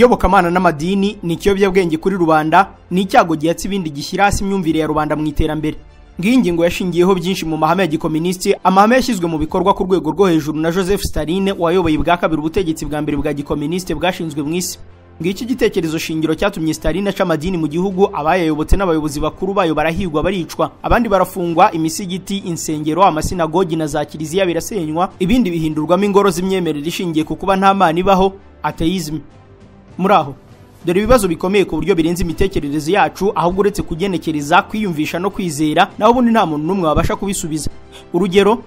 iyobokamana n'amadini ni ikiyobyabwenge kuri rubanda, ni icyago gihatse ibindi gishyira hasi imyumvire ya rubanda mu iterambere. Ngiyi ngingo yashingiyeho byinshi mu mahame ya gikomunisti, amahame yashyizwe mu bikorwa ku rwego rwo hejuru na Joseph Stalin wayoboye bwa kabiri ubutegetsi bwa mbere bwa gikomunisti bwashinzwe mu isi. Ngiki gitekerezo shingiro cyatumye Stalin aca amadini mu gihugu, abayayobotse n'abayobozi bakuru bayo barahigwa baricwa, abandi barafungwa, imisigiti, insengero, amasinagogi na za kiliziya birasenywa, ibindi bihindurwamo ingoro z'imyemerere ishingiye ku kuba nta mana ibaho, atheism. Muraho dore ibibazo bikomeye ku buryo birenze imitekerereze yacu, ahubwo uretse kugenekereza, kwiyumvisha no kwizera, naho ubundi nta muntu n'umwe wabasha kubisubiza. Urugero,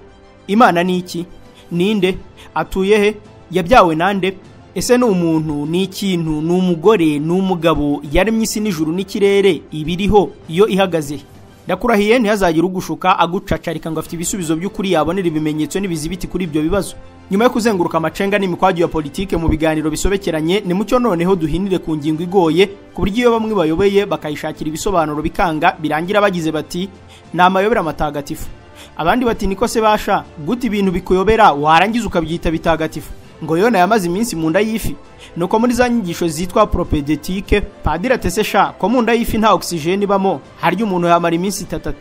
Imana ni iki? Ninde? Atuye he? Yabyawe nande? Ese ni umuntu? Ni ikintu? Ni umugore? Ni umugabo? Yaremye isi n'ijuru n'ikirere? Ibiriho iyo ihagaze? Ndakurahiye ntihazagira ugushuka agucacarika ngo afite ibisubizo by'ukuri yabonera ibimenyetso n'ibizibiti kuri ibyo bibazo. Nyuma yo kuzenguruka amacenga n'imikwaju ya politike mu biganiro bisobekeranye, ni mucyo noneho duhinire ku ngingo igoye, ku buryo iyo bamwe bayoboye bakayishakira ibisobanuro bikanga, birangira bagize bati ni amayobera matagatifu. Abandi bati niko se basha gute ibintu bikuyobera warangiza ukabyita bitagatifu? Ngo Yona yamaze iminsi mu nda y'ifi. Nuko muri za nyigisho zitwa propedetike, padiri atese sha ko mu nda y'ifi nta oxygen ibamo, harya umuntu yamara iminsi 3.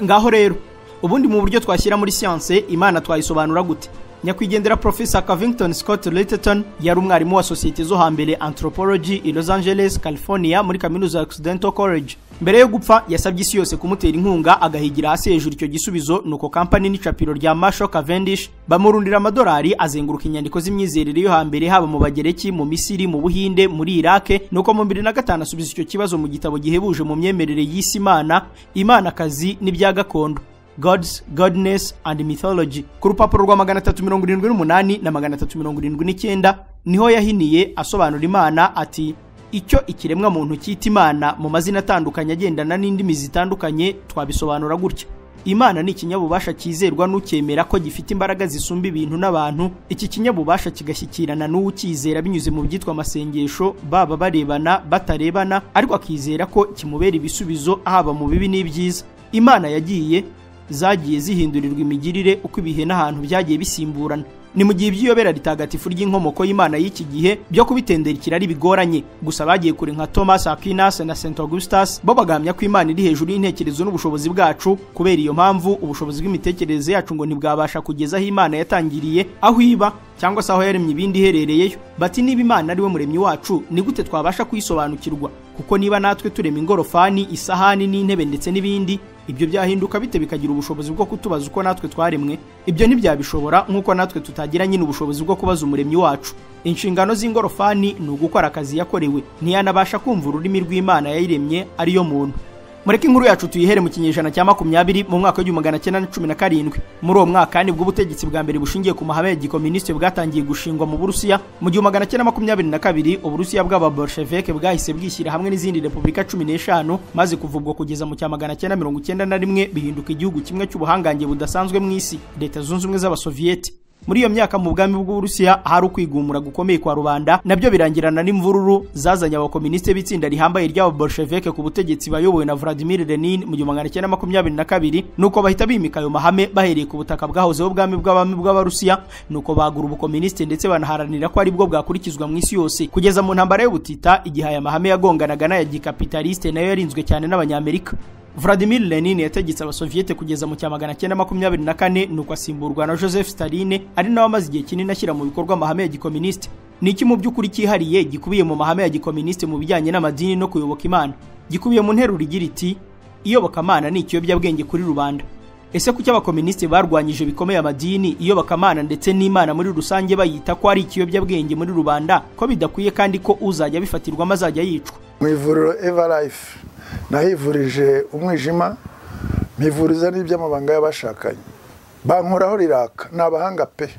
Ngaho rero ubundi mu buryo twashyira muri science, Imana twayisobanura gute? Nyakwigendera Professor Covington Scott Littleton yari umwarimu wa societe zo hambere anthropology i Los Angeles, California muri kaminuza ya Occidental College. Mbere yo gupfa yasabye isi yose kumutera inkunga, agahigira hasi hejuru icyo gisubizo. Nuko company n'icapiro rya Marshall Cavendish bamurundira amadolari, azenguruka inyandiko z'imyizerere yo hambere, haba mu Bagereki, mu Misiri, mu Buhinde, muri Iraq. Nuko mu 2005 asubiza icyo kibazo mu gitabo gihebuje mu myemerere y'isi Imana, Imanakazi n'ibya gakondo, Gods, Godness and Mythology. Ku rupapuro rwa 378 na 379 niho yahiniye asobanura Imana ati icyo ikiremwa muntu cyita Imana mu mazina atandukanye agendana n'indimi zitandukanye twabisobanura gutya: Imana ni ikinyabubasha kizerwa n'ukemera ko gifite imbaraga zisumba ibintu n'abantu. Iki kinyabubasha kigashyikirana n'uwukizera binyuze mu byitwa amasengesho, baba barebana batarebana, ariko akizera ko kimubera ibisubizo haba mu bibi n'ibyiza. Imana zagiye zihindurirwa imigirire uko ibihe n'ahantu byagiye bisimburana. Ni mu gihe ibyiyobera ritagatifu ry'inkomoko y'Imana y'iki gihe byo kubitendera ikirari bigoranye. Gusa bagiye kure nka Thomas Aquinas na Saint Augustus, bo bagamya ko Imana iri hejuru y'intekerezo n'ubushobozi bwacu. Kubera iyo mpamvu ubushobozi bw'imitekerereze yacu ngo ntibwabasha kugeza aho Imana yatangiriye, aho iba cyangwa se aho yaremye ibindi iherereyeyo. Bati niba Imana ari we muremyi wacu, ni gute twabasha kuyisobanukirwa? Kuko niba natwe turema ingorofani, isahani n'intebe ndetse n'ibindi, ibyo byahinduka bite bikagira ubushobozi bwo kutubaza uko natwe twaremwe? Ibyo ntibyabishobora, nk'uko natwe tutagira nyine ubushobozi bwo kubaza umuremyi wacu. Inshingano z'ingorofani ni ugukora akazi yakorewe, ntiyanabasha kumva ururimi rw'Imana yayiremye ariyo muntu. Mureke inkuru yacu tuyihere mu kinyejana cya 20 mu mwaka wa 1917. Muri uwo mwaka nibwo ubutegetsi bwa mbere bushingiye ku mahame ya gikomunisti bwatangiye gushingwa mu Burusiya. Mu 1922 Uburusiya bw'ababolshevike bwahise bwishyira hamwe n'izindi repubulika 15, maze kuva ubwo kugeza mu 1991 bihinduka igihugu kimwe cy'ubuhangange budasanzwe mu isi, Leta Zunze Ubumwe z'Abasovieti. Muri iyo myaka mu bwami bw'Uburusiya hari ukwigumura gukomeye kwa rubanda, nabyo birangirana n'imvururu zazanye abakomuniste b'itsinda rihambaye ry'ababolshevike ku butegetsi bayobowe na Vladimir Lenin mu 1922. Nuko bahita bimika ayo mahame bahereye ku butaka bwahozeho ubwami bw'abami bw'Abarusiya. Nuko bagura ubukomuniste ndetse banaharanira ko ari bwo bwakurikizwa mu isi yose, kugeza mu ntambara y'ubutita igihe aya mahame yagonganaga n'aya gikapitaliste nayo yarinzwe cyane n'Abanyamerika. Vladimir Lenin yategetse abasoviete kugeza mu 1924, nuko asimburwa na Joseph Stalin, ari nawe amaze igihe kinini ashyira mu bikorwa amahame ya gikomunisti. Ni iki mu by'ukuri cyihariye gikubiye mu mahame ya gikomunisti mu bijyanye n'amadini no kuyoboka Imana? Gikubiye mu nteruro igira iti iyobokamana ni ikiyobyabwenge kuri rubanda. Ese kuki abakomunisti barwanyije bikomeye amadini, iyobokamana ndetse n'Imana muri rusange bayita ko ari ikiyobyabwenge muri rubanda, ko bidakwiye kandi ko uzajya bifatirwa amazajya yicwa? Mu ivuriro Everlife nahivurije umwijima, mpivuriza n'iby'amabanga y'abashakanye, bankoraho riraka, n'abahanga pe.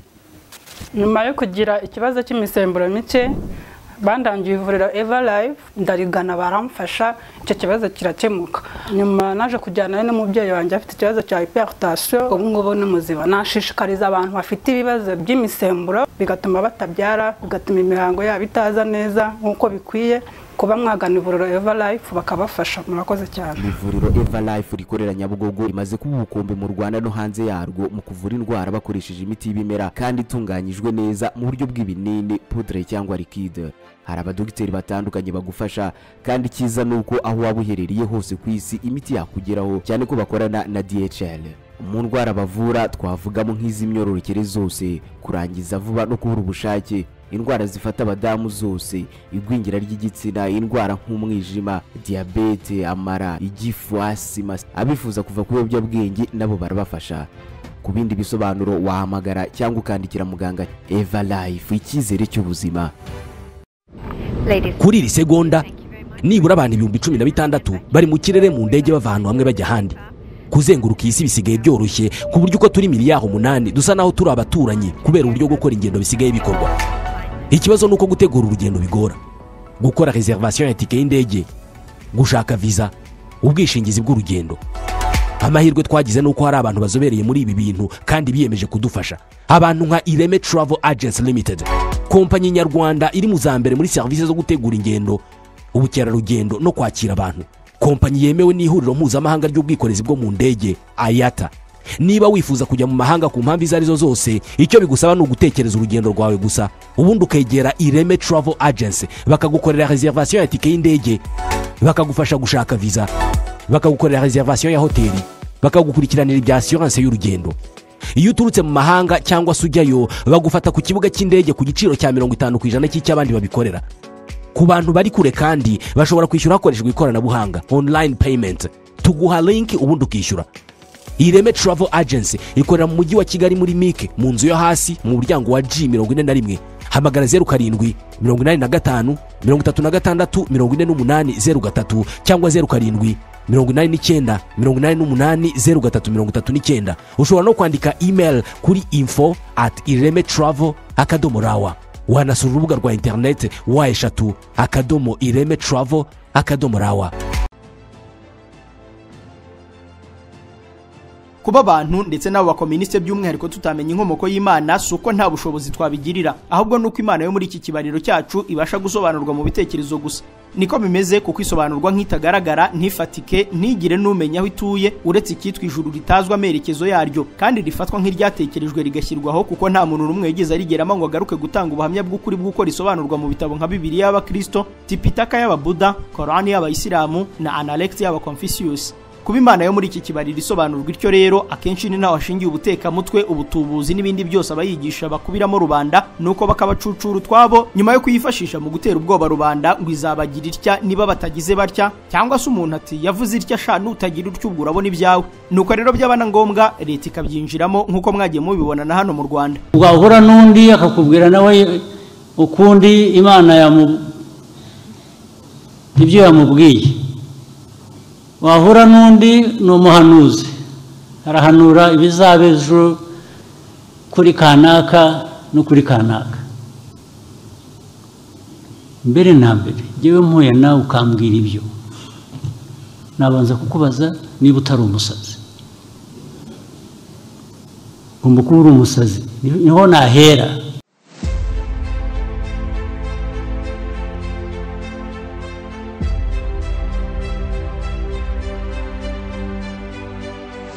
Nyuma yo kugira ikibazo cy'imisemburo mike, bandangiye ivuriro Everlife, ndarigana baramfasha, icyo kibazo kirakemuka. Nyuma naje kujyana n'umubyeyi wanjye afite ikibazo cya hypertension, ubu ngubu ni muzima. Nashishikariza abantu bafite ibibazo by'imisemburo bigatuma batabyara, bigatuma imihango yabo itaza neza nk'uko bikwiye. Kuba mwagana ivuriro Everlife bakabafasha. Murakoze cyane. Ivuriro Everlife rikorera Nyabugogo rimaze kuba ubukombe mu Rwanda no hanze yarwo mu kuvura indwara bakoresheje imiti y'ibimera kandi itunganyijwe neza mu buryo bw'ibinini, poudre cyangwa liquide. Hari abadogiteri batandukanye bagufasha kandi cyiza nuko aho waba uherereye hose ku isi imiti yakugeraho, cyane ko bakorana na DHL. Mu ndwara bavura twavugamo nk'iz'imyororokere zose, kurangiza vuba no kubura ubushake, indwara zifata abadamu zose, igwingira ry'igitsina, indwara nk'umwijima, diabete, amara, igifu, asima. Abifuza kuva ku biyobyabwenge nabo barabafasha. Ku bindi bisobanuro wahamagara cyangwa ukandikira muganga. Everlife, icyizere cy'ubuzima. Kuri iri segonda nibura abantu 16,000 bari mu kirere mu ndege bava ahantu hamwe bajya ahandi. Kuzenguruka isi bisigaye byoroshye ku buryo uko turi miliyari 8 dusa naho turi abaturanyi kubera uburyo gukora ingendo bisigaye bikorwa. Ikibazo nuko gutegura urugendo bigora. Gukora reservation ya tike y'indege, gushaka visa, ubwishingizi bw'urugendo. Amahirwe twagize nuko hari abantu bazobereye muri ibi bintu kandi biyemeje kudufasha. Abantu nka Ireme Travel Agents Limited, kompanyi nyarwanda iri mu zambere muri service zo gutegura ingendo, ubukerarugendo no kwakira abantu. Kompanyi yemewe n'ihuriro mpuzamahanga ry'ubwikorezi bwo mu ndege IATA. Niba wifuza kujya mu mahanga ku mpamvu izo arizo zose, icyo bigusaba ni ugutekereza urugendo rwawe gusa, ubundi ukegera Ireme Travel Agency bakagukorera reservation ya tike y'indege, bakagufasha gushaka visa, bakagukorera reservation ya hoteli, bakagukurikiranira ibya assurance y'urugendo. Iyo uturutse mu mahanga cyangwa se ujyayo, bagufata ku kibuga cy'indege ku giciro cya 50% cy'abandi babikorera. Ku bantu bari kure kandi bashobora kwishyura hakoreshejwe ikoranabuhanga, online payment. Tuguha link ubundi ukishyura. Ireme Travel Agency ikorera mu mujyi wa Kigali muri Mike mu nzu yo hasi mu muryango wa G41. Hamagara 07 85 36 48 cyangwa 07 89 88 0339. Ushobora no kwandika email kuri info@iremetravel.rawa. Wanasura urubuga rwa internet wa@iremetravel.rawa. Kuba abantu ndetse n'abo bakomuniste by'umwihariko tutamenya inkomoko y'Imana suko nta bushobozi twabigirira, ahubwo nuko Imana yo muri iki kibariro cyacu ibasha gusobanurwa mu bitekerezo gusa. Niko bimeze kuko isobanurwa nk'itagaragara, ntifatike, ntigire n'umenya aho ituye uretse icyitwa ijuru ritazwa amerekezo yaryo, kandi rifatwa nk'iryatekerejwe rigashyirwaho kuko nta muntu n'umwe yigeze arigeramo ngo agaruke gutanga ubuhamya bw'ukuri bw'uko risobanurwa mu bitabo nka Bibiliya y'Abakristo, Tipitaka y'Ababuda, Korani y'Abayisilamu na Analect y'Abaconfucius. Kuba Imana yo muri iki kibariro isobanurwa ityo rero akenshi ni naho hashingiye ubutekamutwe, ubutubuzi n'ibindi byose abayigisha bakubiramo rubanda, nuko bakabacucura twabo nyuma yo kuyifashisha mu gutera ubwoba rubanda ngo izabagira itya niba batagize batya, cyangwa se umuntu ati yavuze itya sha nutagira utyo ubwo urabona ibyawe. Nuko rero byabana ngombwa leta ikabyinjiramo nkuko mwagiye mubibona na hano mu Rwanda. Ugahura n'undi akakubwira nawe ukundi Imana ibyo yamubwiye. Wahura n'undi n'umuhanuzi arahanura ibizabejo kuri kanaka no kuri kanaka. Mbere na mbere jewe mpuye nawe ukambwira ibyo, nabanza kukubaza niba utari umusazi. Ugomba kuba uri umusazi niho nahera.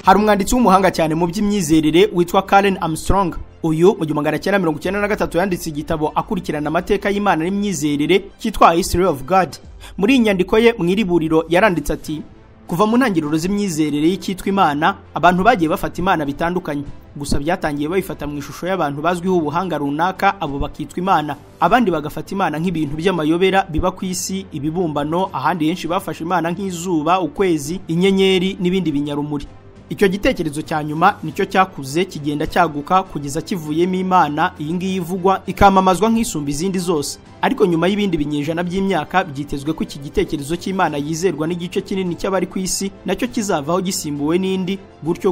Hari umwanditsi w'umuhanga cyane mu by'imyizerere witwa Karen Armstrong. Uyu mu 1993 yanditse igitabo akurikirana amateka y'Imana n'imyizerere cyitwa History of God. Muri inyandiko ye mwiriburiro yaranditse ati: kuva mu ntangiriro z'imyizerere y'icyitwa Imana, abantu bagiye bafata Imana bitandukanye. Gusa byatangiye bayifata mu ishusho y'abantu bazwiho ubuhanga runaka, abo bakitwa Imana. Abandi bagafata Imana nk'ibintu by'amayobera biba ku isi, ibibumbano. Ahandi henshi bafashe Imana nk'izuba, ukwezi, inyenyeri n'ibindi binyarumuri. Icyo gitekerezo cya nyuma nicyo cyakuze kigenda cyaguka kugeza kivuyemo Imana iyi ngiyi ivugwa ikamamazwa nk'isumba izindi zose. Ariko nyuma y'ibindi binyejana by'imyaka byitezwe ko iki gitekerezo cy'Imana yizerwa n'igice kinini cy'abari ku isi nacyo kizavaho gisimbuwe n'indi gutyo.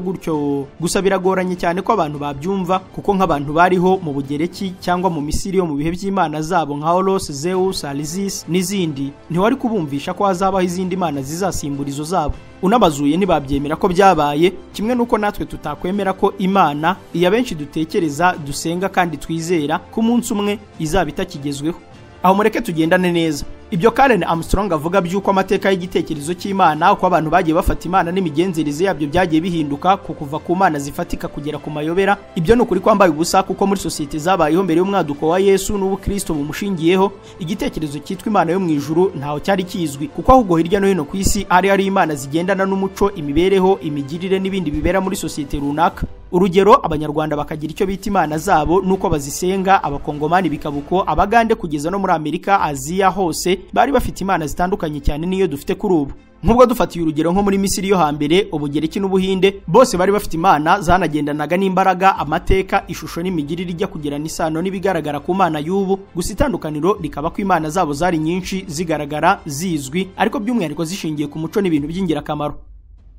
Gusa biragoranye cyane ko abantu babyumva kuko nk'abantu bariho mu Bugereki cyangwa mu Misiri yo mu bihe by'Imana zabo nka Horus, Zeus, Isis n'izindi, ntiwari kubumvisha ko hazabaho izindi Imana zizasimbura izo zabo. unabazuye ntibabyemera ko byabaye, kimwe nuko natwe tutakwemera ko Imana iya benshi dutekereza, dusenga kandi twizera ko umunsi umwe izaba itakigezweho. Aho mureke tugendane neza. Ibyo Karen Armstrong avuga by'uko amateka y'igitekerezo cy'Imana, uko abantu bagiye bafata Imana n'imigenzereze yabyo byagiye bihinduka kuva ku Mana zifatika kugera ku mayobera, ibyo ni ukuri kwambaye ubusa, kuko muri sosiyete zabayeho mbere y'umwaduko wa Yesu n'ubukristo bumushingiyeho, igitekerezo cyitwa Imana yo mu ijuru ntaho cyari kizwi, kuko ahubwo hirya no hino ku isi hari Imana zigendana n'umuco, imibereho, imigirire n'ibindi bibera muri sosiyete runaka. Urugero, abanyarwanda bakagira icyo bita Imana zabo nuko bazisenga, abakongomani bikabuko, abagande kugeza no muri Amerika, Aziya hose bari bafite Imana zitandukanye cyane niyo dufite kuri ubu. Nk'ubwo dufatiye urugero nko muri Misiri yo hambere, Ubugereki n'Ubuhinde, bose bari bafite Imana zanagendanaga n'imbaraga, amateka, ishusho n'imigirire ijya kugirana isano n'ibigaragara ku Mana y'ubu. Gusa itandukaniro rikaba ko Imana zabo zari nyinshi, zigaragara, zizwi, ariko by'umwihariko zishingiye ku muco n'ibintu by'ingirakamaro.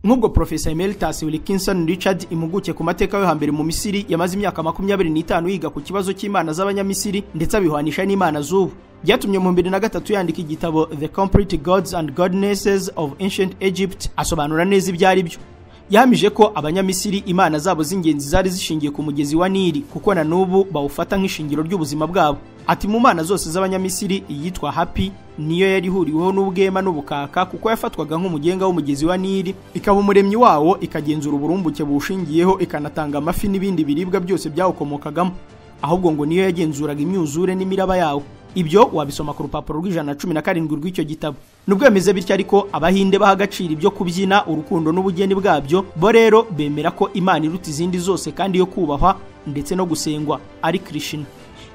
Nk'ubwo Professor Emeritus Wilkinson Richard, impuguke ku mateka yo hambere mu Misiri, yamaze imyaka 25 yiga ku kibazo cy'Imana z'Abanyamisiri ndetse abihwanisha n'Imana z'ubu, byatumye mu 2003 yandika igitabo The Complete Gods and Godnesses of Ancient Egypt, asobanura neza ibyari byo. Yahamije ko Abanyamisiri Imana zabo z'ingenzi zari zishingiye ku mugezi wa Nili, kuko na n'ubu bawufata nk'ishingiro ry'ubuzima bwabo. Ati mu Mana zose z'Abanyamisiri iyitwa Hapi niyo yari ihuriweho n'ubwema n'ubukaka, kuko yafatwaga nk'umugenga w'umugezi wa Nili, ikaba umuremyi wawo, ikagenzura uburumbuke buwushingiyeho, ikanatanga amafi n'ibindi biribwa byose byawukomokagamo. Ahubwo ngo niyo yagenzuraga imyuzure n'imiraba yawo. Ibyo wabisoma ku rupapuro rw'117 rw'icyo gitabo. Nubwo yemeze bityo ariko, Abahinde baha agaciro ibyo kubyina, urukundo n'ubugeni bwabyo, bo rero bemera ko Imana iruta izindi zose kandi yo kubahwa ndetse no gusengwa ari Krishna.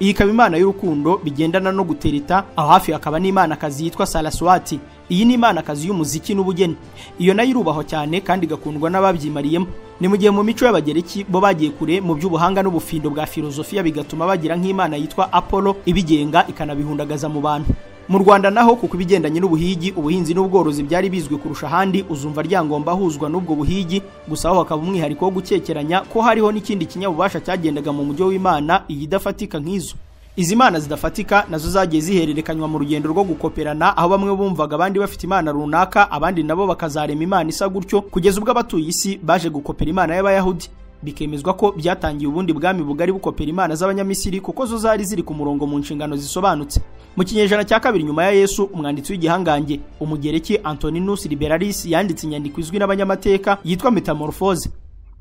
Iyi ikaba Imana y'urukundo bigendana no gutereta, aho hafi hakaba n'Imana kazi yitwa Saraswati. Iyi ni Imana kazi y'umuziki n'ubugeni. Iyo nayo irubahwa cyane kandi igakundwa n'ababyimariyemo. Ni mu gihe mu mico y'Abagereki bo bagiye kure mu by'ubuhanga n'ubufindo bwa filozofiya, bigatuma bagira nk'Imana yitwa Apollo ibigenga ikanabihundagaza mu bantu. Mu Rwanda naho kuko ibigendanye n'ubuhigi, ubuhinzi n'ubworozi byari bizwi kurusha ahandi, uzumva ryangomba huzwa n'ubwo buhigi, gusa aho hakaba umwihariko wo gukekeranya ko hariho n'ikindi kinyabubasha cyagendaga mu mujyo w'Imana iyidafatika nk'izo. Izi Mana zidafatika nazo zagiye zihererekanywa mu rugendo rwo gukoperana, aho bamwe bumvaga abandi bafite Imana runaka, abandi nabo bakazarema Imana isa gutyo, kugeza ubwo abatuye isi baje gukopera Imana y'Abayahudi. Bikemezwa ko byatangiye ubundi bwami bugari bukopera Imana z'Abanyamisiri, kuko zo zari ziri ku murongo mu nshingano zisobanutse. Mu kinyejana cya 2 nyuma ya Yesu, umwanditsi w'igihangange Umugereki Antoninus Liberalis yanditse inyandiko izwi n'abanyamateka yitwa Metamorphose.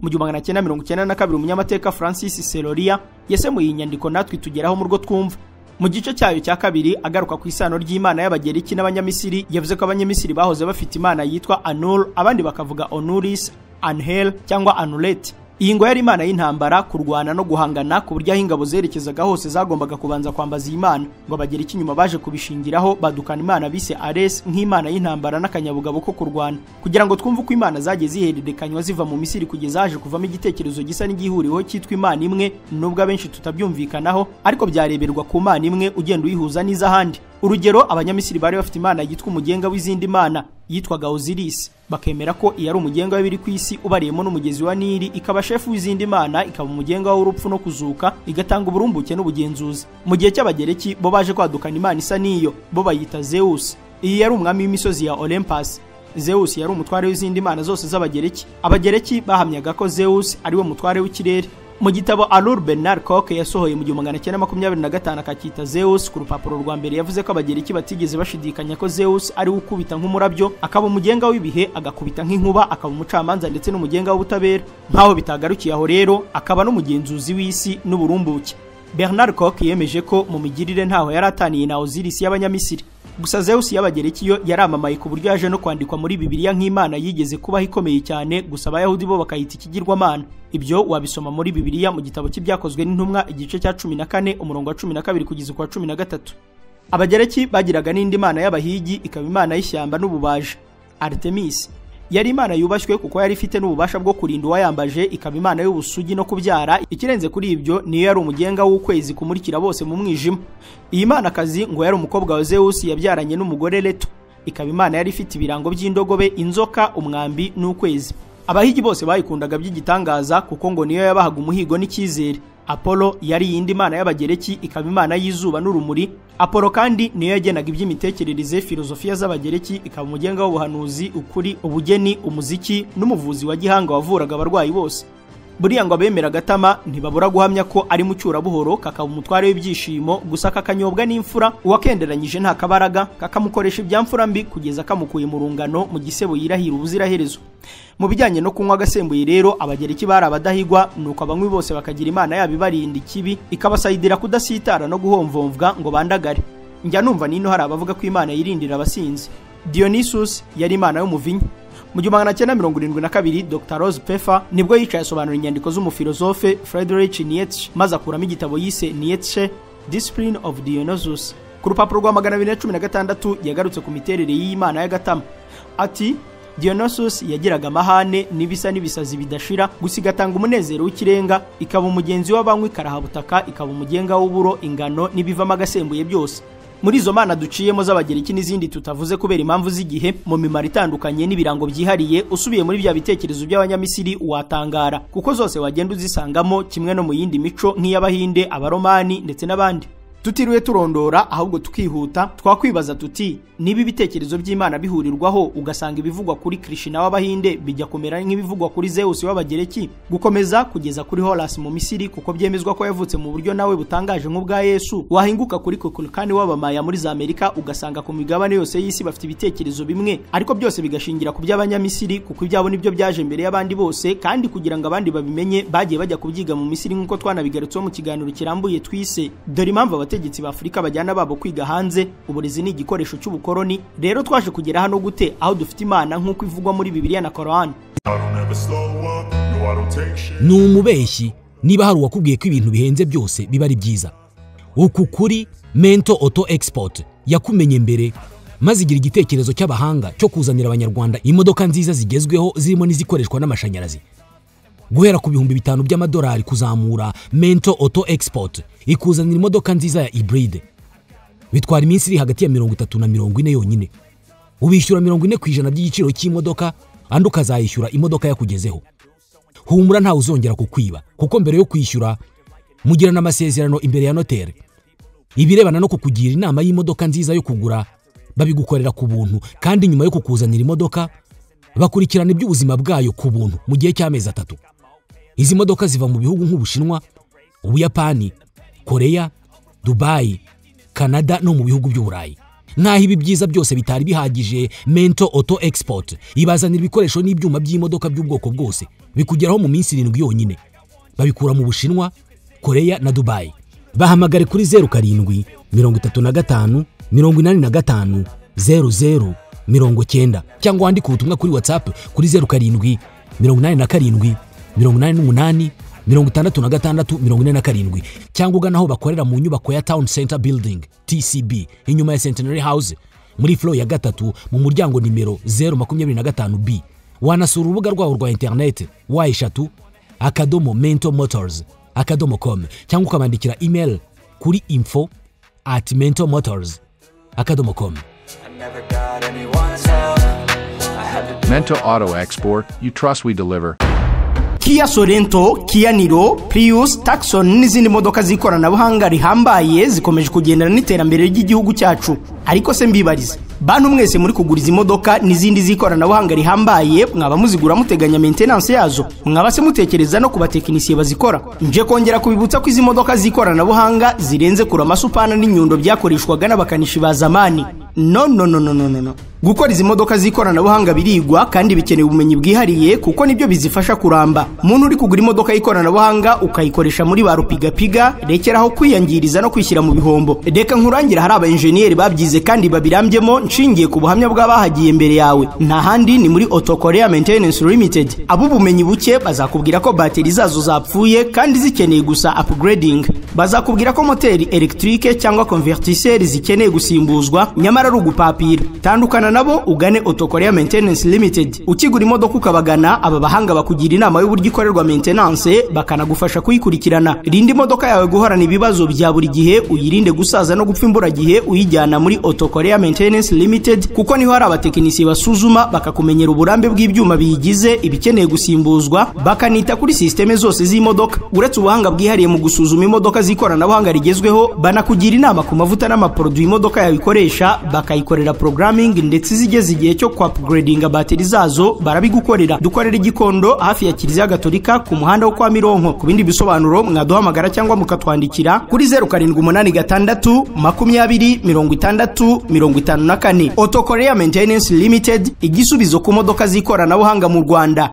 Mu 1992 umunyamateka Francis Seloria yasemuye iyi nyandiko natwe tugeraho mu rwo twumva. Mu gice cyayo cya 2 agaruka ku isano ry'Imana y'Abagereki n'Abanyamisiri, yavuze ko Abanyamisiri bahoze bafite Imana yitwa Anur, abandi bakavuga Onuris, Anhel cyangwa Anulet. Iyi ngo yari Imana y'intambara, kurwana no guhangana, ku buryo ingabo zerekezaga hose zagombaga kubanza kwambaza iyi Mana. Ngo Abagereki nyuma baje kubishingiraho badukana Imana bise Ares nk'Imana y'intambara n'akanyabugabo ko kurwana. Kugira ngo twumve uko Imana zagiye zihererekanywa ziva mu Misiri kugeza haje kuvamo igitekerezo gisa n'igihuriweho cyitwa Imana imwe, nubwo abenshi tutabyumvikanaho, ariko byareberwa ku Mana imwe ugenda uyihuza n'izahandi. Urugero, Abanyamisiri bari bafite Imana yitwa umugenga w'izindi Mana yitwaga Osiris, bakemera ko iyo ari umugenga w'ibiri ku isi ubariyemo n'umugezi wa Nili, ikaba shefu w'izindi Mana, ikaba umugenga w'urupfu no kuzuka, igatanga uburumbuke n'ubugenzuzi. Mu gihe cy'Abagereki bo baje kwadukana Imana isa n'iyo, bo bayita Zeus. Iyi yari umwami w'imisozi ya Olympus. Zeus yari umutware w'izindi Mana zose z'Abagereki. Abagereki bahamyaga ko Zeus ari we mutware w'ikirere. Mu gitabo Alur Bernard Koch yasohoye mu 1925 akakita Zeus, ku rupapuro rwa mbere yavuze ko Abagereki batigeze bashidikanya ko Zeus ari ukubita nk'umurabyo, akaba umugenga w'ibihe, agakubita nk'inkuba, akaba umucamanza ndetse n'umugenga w'ubutabera. Nkaho bitagarukiye aho rero, akaba n'umugenzuzi w'isi n'uburumbuke. Bernard Koch yemeje ko mu migirire ntaho yarataniye na Osiris y'Abanyamisiri. Gusa Zeus y'Abagereki yo yaramamaye ku buryo yaje no kwandikwa muri Bibiliya nk'Imana yigeze kubaho ikomeye cyane, gusa Abayahudi bo bakayita ikigirwamana. Ibyo wabisoma muri Bibiliya mu gitabo cy'Ibyakozwe n'Intumwa igice cya 14 umurongo wa 12 kugeza kwa 13. Abagereki bagiraga n'indi Mana y'abahigi, ikaba Imana y'ishyamba n'ububaji. Artemis yari Imana yubashywe kuko yari ifite n'ububasha bwo kurinda uwayambaje, ikaba Imana y'ubusugi no kubyara. Ikirenze kuri ibyo, niyo yari umugenga w'ukwezi kumurikira bose mu mwijima. Iyi Mana kazi ngo yari umukobwa wa Zeus yabyaranye n'umugore Leto, ikaba Imana yari ifite ibirango by'indogobe, inzoka, umwambi n'ukwezi. Abahigi bose bayikundaga by'igitangaza kuko ngo niyo yabahaga umuhigo n'icyizere. Apollo yari yindi Mana y'Abagereki, ikaba Imana y'izuba n'urumuri. Apollo kandi niyo yagenaga iby'imitekerereze, filozofiya z'abagereki, ikaba umugenga w'ubuhanuzi, ukuri, ubugeni, umuziki n'umuvuzi wa gihanga wavuraga abarwayi bose. Buriya ngo abemera Gatama ntibabura guhamya ko ari mu cyurabuhoro, kakaba umutware w'ibyishimo, gusa kakanyobwa n'imfura, uwakenderanyije nta kabaraga, kakamukoresha ibyamfura mbi kugeza kamukuye mu rungano mu gisebo yirahira ubuziraherezo. Mu bijyanye no kunywa agasembuye rero, abagereki bari abadahigwa, nuko abanywi bose bakagira imana yabo ibarinda ikibi, ikabasayidira kudasitara no guhomvomvwa ngo bandagare. Njya numva nino hari abavuga ko imana yirindira abasinzi. Dionysus yari imana y'umuvinyu. Mu 1972 Dr. Rose Pfeffer nibwo yicaye asobanura inyandiko z'umufilozofe Friedrich Nietzsche, maze akuramo igitabo yise Nietzsche Discipline of Dionysus. Ku rupapuro rwa 216 yagarutse ku miterere y'imana ya Gatama. Ati Dionysus yagiraga amahane n'ibisa n'ibisazi bidashira, gusa igatanga umunezero w'ikirenga, ikaba umugenzi w'abanywi, karahabutaka, ikaba umugenga w'uburo, ingano n'ibivamo agasembuye byose. Muri izo mana duciyemo z'abagereki n'izindi tutavuze kubera impamvu z'igihe, mu mimaro itandukanye n'ibirango byihariye, usubiye muri bya bitekerezo by'abanyamisiri watangara, kuko zose wagenda uzisangamo kimwe no mu yindi mico nk'iy'Abahinde, Abaromani ndetse n'abandi. Tutiriwe turondora ahubwo tukihuta, twakwibaza tuti niba ibitekerezo by'Imana bihurirwaho ugasanga ibivugwa kuri Krishna w'Abahinde bijya kumera nk'ibivugwa kuri Zeus w'Abagereki, gukomeza kugeza kuri Horus mu Misiri kuko byemezwa ko yavutse mu buryo nawe butangaje nk'ubwa Yesu, wahinguka kuri Kukulkani w'Abamaya muri Amerika ugasanga ku migabane yose y'isi bafite ibitekerezo bimwe, ariko byose bigashingira ku by'Abanyamisiri kuko ibyabo nibyo byaje mbere y'abandi bose, kandi kugira ngo abandi babimenye bagiye bajya kubyiga mu Misiri nk'uko twanabigarutseho mu kiganiro kirambuye twise dore impamvu abategetsi b'Afrika bajyana babo kwiga hanze. Uburezi ni igikoresho cy'ubukoroni. Rero twaje kugera hano gute aho dufite imana nk'uko ivugwa muri Bibiliya na Korani? Ni umubeshyi niba hari uwakubwiye ko ibintu bihenze byose biba ari byiza. Uku kuri Mento Auto Export yakumenye mbere, maze igira igitekerezo cy'abahanga cyo kuzanira abanyarwanda imodoka nziza zigezweho zirimo n'izikoreshwa n'amashanyarazi. Guhera ku $5,000 by'amadolari kuzamura, Mento Auto Export ikuzanira imodoka nziza ya hybride. Bitwara iminsi iri hagati ya 30 na 40 yonyine. Ubishyura 40% by'igiciro cy'imodoka, andi ukazayishyura imodoka yakugezeho. Humura nta uzongera kukwiba, kuko mbere yo kwishyura mugirana amasezerano imbere ya notere. Ibirebana no kukugira inama y'imodoka nziza yo kugura babigukorera ku buntu, kandi nyuma yo kukuzanira imodoka bakurikirana iby'ubuzima bwayo ku buntu mu gihe cy'amezi 3. Izi modoka ziva mu bihugu nk'Ubushinwa, Ubuyapani, Korea, Dubai, Canada no mu bihugu by'Uburayi. Naho ibi byiza byose bitari bihagije, Mento Auto Export ibazanira ibikoresho n'ibyuma by'imodoka by'ubwoko bwose bikugeraho mu minsi 7 yonyine. Babikura mu Bushinwa, Korea na Dubai. Bahamagare kuri 07 35 85 00 90 cyangwa wandika ubutumwa kuri WhatsApp kuri 07 87 88 66 cyangwa uganaho bakorera mu nyubako ya Town Center Building TCB inyuma ya Centenary House muri floor ya 3 mu muryango nimero 025B. Wanasura urubuga rwabo rwa internet wa3.mentomotors.com cyangwa ukabandikira email kuri info@mentomotors.com. Mento Auto Export, you trust we deliver. Kia Sorento, Kia Niro, Prius, Tucson n'izindi modoka z'ikoranabuhanga rihambaye zikomeje kugendana n'iterambere ry'igihugu cyacu. Ariko se mbibarize, bantu mwese muri kuguriza imodoka n'izindi z'ikoranabuhanga rihambaye, mwaba muzigura muteganya maintenance yazo? Mwaba se mutekereza no kubatekinisiye bazikora? Nje kongera kubibutsa ko izi modoka z'ikoranabuhanga zirenze kura amasupana n'inyundo byakoreshwaga n'abakanishi ba zamani. No. Gukora izi modoka z'ikoranabuhanga birigwa kandi bikeneye ubumenyi bwihariye, kuko nibyo bizifasha kuramba. Muntu uri kugura imodoka y'ikoranabuhanga ukayikoresha muri ba rupigapiga, rekeraho kwiyangiriza no kwishyira mu bihombo. Reka nkurangira hari aba engineer babyize kandi babirambyemo, nshingiye ku buhamya bw'abahagiye mbere yawe. Nta handi ni muri Auto Korea Maintenance Limited. Abo bumenyi buke bazakubwira ko bateri zazo zapfuye kandi zikeneye gusa upgrading. Bazakubwira ko moteri electrique cyangwa convertisseur zikeneye gusimbuzwa, nyamara ari ugupapira. Tandukana nabo ugane Auto Korea Maintenance Limited. Ukigura imodoka ukabagana, aba bahanga bakugira inama y'uburyo ikorerwa maintenance bakanagufasha kuyikurikirana. Rinda imodoka yawe guhorana ibibazo bya buri gihe, uyirinde gusaza no gupfa imburagihe uyijyana muri Auto Korea Maintenance Limited, kuko niho hari abatekinisiye basuzuma bakakumenyera uburambe bw'ibyuma biyigize, ibikeneye gusimbuzwa, bakanita kuri systeme zose z'imodoka. Uretse ubuhanga bwihariye mu gusuzuma imodoka zikoranabuhanga rigezweho, banakugira inama ku mavuta n'amaproduit imodoka yawe ikoresha, bakayikorera programming ndetse zigeze igihe cyo kwa upgrading bateri zazo barabigukorera. Dukorera Gikondo hafi ya Kiliziya Gatolika ku muhanda wo kwa Mironko. Ku bindi bisobanuro mwaduhamagara cyangwa mukatwandikira kuri 0786 20 60 54. Auto Korea Maintenance Limited, igisubizo ku modoka zikoranabuhanga mu Rwanda.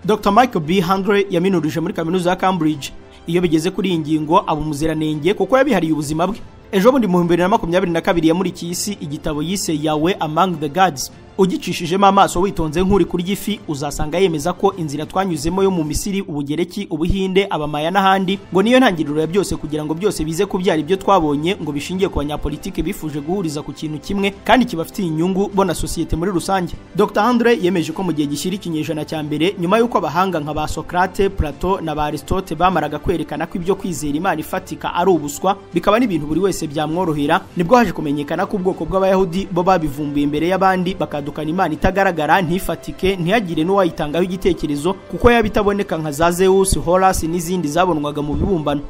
Dr. Michael B. Handre yaminurije muri kaminuza ya Cambridge. Iyo bigeze kuri iyi ngingo aba umuziranenge kuko yabihariye ubuzima bwe. Ejo bundi mu 2022 yamurikiye isi igitabo yise Yahweh Among the Gods. Ugicishijemo amaso witonze nk'uri kuri gifi, uzasanga yemeza ko inzira twanyuzemo yo mu Misiri, Ubugereki, Ubuhinde, Abamaya n'ahandi ngo niyo ntangiriro ya byose, kugira ngo byose bize kubyara ibyo twabonye, ngo bishingiye ku banyapolitike bifuje guhuriza ku kintu kimwe kandi kibafitiye inyungu bona societe muri rusange. Dr. Handre yemeje ko mu gihe gishyira ikinyejana cya mbere, nyuma y'uko abahanga nka ba Socrate, Plato na ba Aristote bamaraga kwerekana ko ibyo kwizera Imana ifatika ari ubuswa, bikaba n'ibintu buri wese byamworohera, nibwo haje kumenyekana ko ubwoko bw'Abayahudi bo babivumbuye imbere y'abandi bakadukana Imana itagaragara, ntifatike, ntihagire n'uwayitangaho igitekerezo, kuko yabitaboneka nka za Zeus, Horus n'izindi zabonwaga mu bibumbano.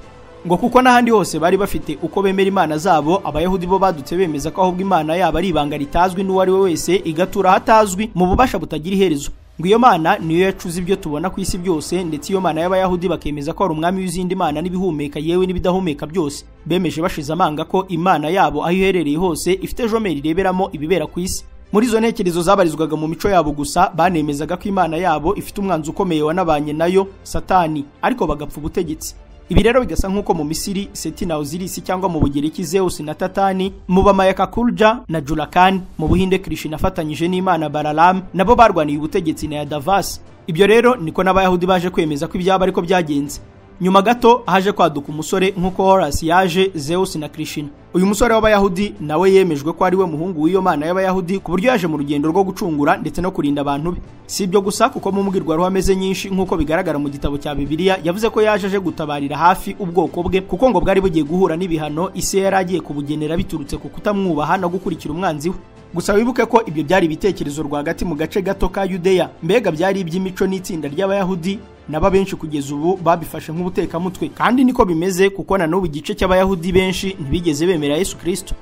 Ngo kuko n'ahandi hose bari bafite uko bemera imana zabo, Abayahudi bo badutse bemeza ko ahubwo Imana yabo ari ibanga ritazwi n'uwari we wese, igatura hatazwi mu bubasha butagira iherezo. Ngo iyo Mana niyo yacuze ibyo tubona ku isi byose, ndetse iyo Mana y'Abayahudi bakemeza ko ari umwami w'izindi mana n'ibihumeka yewe n'ibidahumeka byose. Bemeje bashize amanga ko Imana yabo aho iherereye hose ifite jomeri ireberamo ibibera ku isi. Muri izo ntekerezo zabarizwaga mu mico yabo gusa, banemezaga ko Imana yabo ifite umwanzi ukomeye wanabanye nayo, Satani, ariko bagapfa ubutegetsi. Ibi rero bigasa nk'uko mu Misiri Seti na Osiris, cyangwa mu Bugereki Zeus na Tatani, mu Bamaya Kakulja na Julakan, mu Buhinde Krishna afatanyije n'Imana Balaram nabo barwaniye ubutegetsi na Yadavas. Ibyo rero niko n'Abayahudi baje kwemeza ko ibyaba ariko byagenze. Nyuma gato haje kwaduka umusore nk'uko Horus yaje, Zeus na Krishna. Uyu musore w'Abayahudi nawe yemejwe ko ari we muhungu w'iyo mana y'Abayahudi, ku buryo yaje mu rugendo rwo gucungura ndetse no kurinda abantu be. Si ibyo gusa, kuko mu mbwirwaruhame ameze nyinshi nk'uko bigaragara mu gitabo cya Bibiliya, yavuze ko yaje aje gutabarira hafi ubwoko bwe, kuko ngo bwari bugiye guhura n'ibihano isi yari agiye kubugenera biturutse ku kutamwubaha no gukurikira umwanzi we. Gusa wibuke ko ibyo byari ibitekerezo rwagati mu gace gato ka Yudeya, mbega byari iby'imico n'itsinda ry'Abayahudi, naba benshi kugeza ubu babifashe nk'ubutekamutwe. Kandi niko bimeze, kuko na n'ubu igice cy'Abayahudi benshi ntibigeze bemera Yesu Kristo.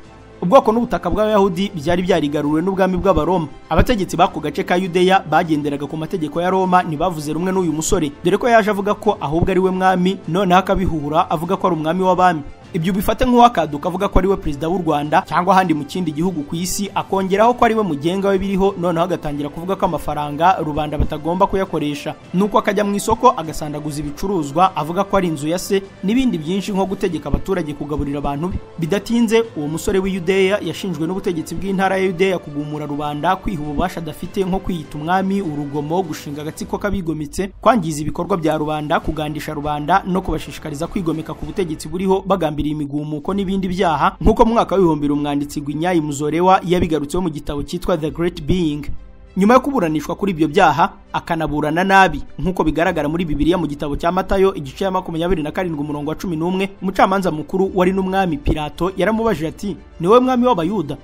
Ubwoko n'ubutaka bw'Abayahudi byari byarigaruwe n'ubwami bw'Abaroma. Abategetsi bako gace ka Yudeya bagenderaga ku mategeko ya Roma, ntibavuze rumwe n'uyu musore, dore ko yaje avuga ko ahubwo ari we mwami, noneho akabihuhura avuga ko ari umwami w'abami. Ibyo bifate nk'uwakaduka avuga ko ari we perezida w'u Rwanda cyangwa ahandi mu kindi gihugu ku isi, akongeraho ko ari we mugenga we biriho, noneho agatangira kuvuga ko amafaranga rubanda batagomba kuyakoresha, nuko akajya mu isoko agasandaguza ibicuruzwa avuga ko ari inzu ya se, n'ibindi byinshi nko gutegeka abaturage kugaburira abantu be. Bidatinze uwo musore w'i Yudeya yashinjwe n'ubutegetsi bw'intara ya Yudeya kugumura rubanda, kwiha ububasha adafite nko kwiyita umwami, urugomo, gushinga agatsiko k'abigometse, kwangiza ibikorwa bya rubanda, kugandisha rubanda no kubashishikariza kwigomeka ku butegetsi buriho bagambiriye imigumuko n'ibindi byaha, nk'uko mu mwaka w'ibihumbi umwanditsi Gwinyayi Muzorewa yabigarutseho mu gitabo cyitwa The Great Being. Nyuma yo kuburanishwa kuri ibyo byaha, akanaburana nabi nk'uko bigaragara muri Bibiliya mu gitabo cya Matayo igice ya 27 umurongo wa 11, umucamanza mukuru wari n'umwami Pilato yaramubajije ati, ni wowe mwami w'Abayuda?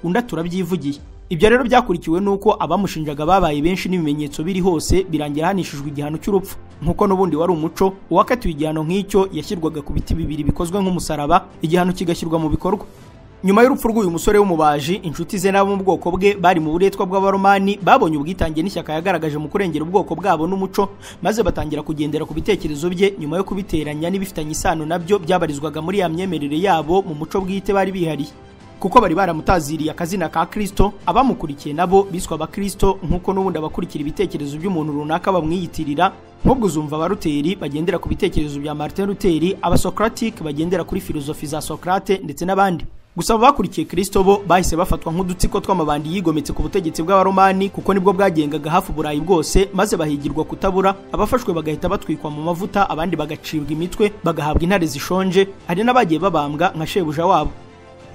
Undi turabyivugiye. Ibyo rero byakurikiwe nuko abamushinjaga babaye benshi n'ibimenyetso biri hose, birangira hanishijwe igihano cy'urupfu. Nkuko n'ubundi wari umuco, uwakatiwe igihano nk'icyo yashyirwaga ku biti bibiri bikozwe nk'umusaraba, igihano kigashyirwa mu bikorwa. Nyuma y'urupfu rw'uyu musore w'umubaji, inshuti ze n'abo mu bwoko bwe bari mu buretwa bw'Abaromani babonye ubwitange n'ishyaka yagaragaje mu kurengera ubwoko bwabo n'umuco, maze batangira kugendera ku bitekerezo bye, nyuma yo kubiteranya n'ibifitanye isano nabyo byabarizwaga muri ya myemerere yabo mu muco bwite bari bihariye. Kuko bari baramutaziriye akazina ka Kristo, abamukurikiye nabo biswa abakristo, nkuko n'ubundi abakurikira ibitekerezo by'umuntu runaka bamwiyitirira, nk'ubwo uzumva abaruteri bagendera ku bitekerezo bya Martin Luther, abasocratic bagendera kuri filozofi za Socrate ndetse n'abandi. Gusa abakurikiye Kristo bo bahise bafatwa nk'udutsiko tw'amabandi yigometse ku butegetsi bw'Abaromani, kuko nibwo bwagengaga hafi Burayi bwose, maze bahigirwa kutabura, abafashwe bagahita batwikwa mu mavuta, abandi bagacibwa imitwe, bagahabwa intare zishonje, hari n'abagiye babambwa nka shebuja wabo.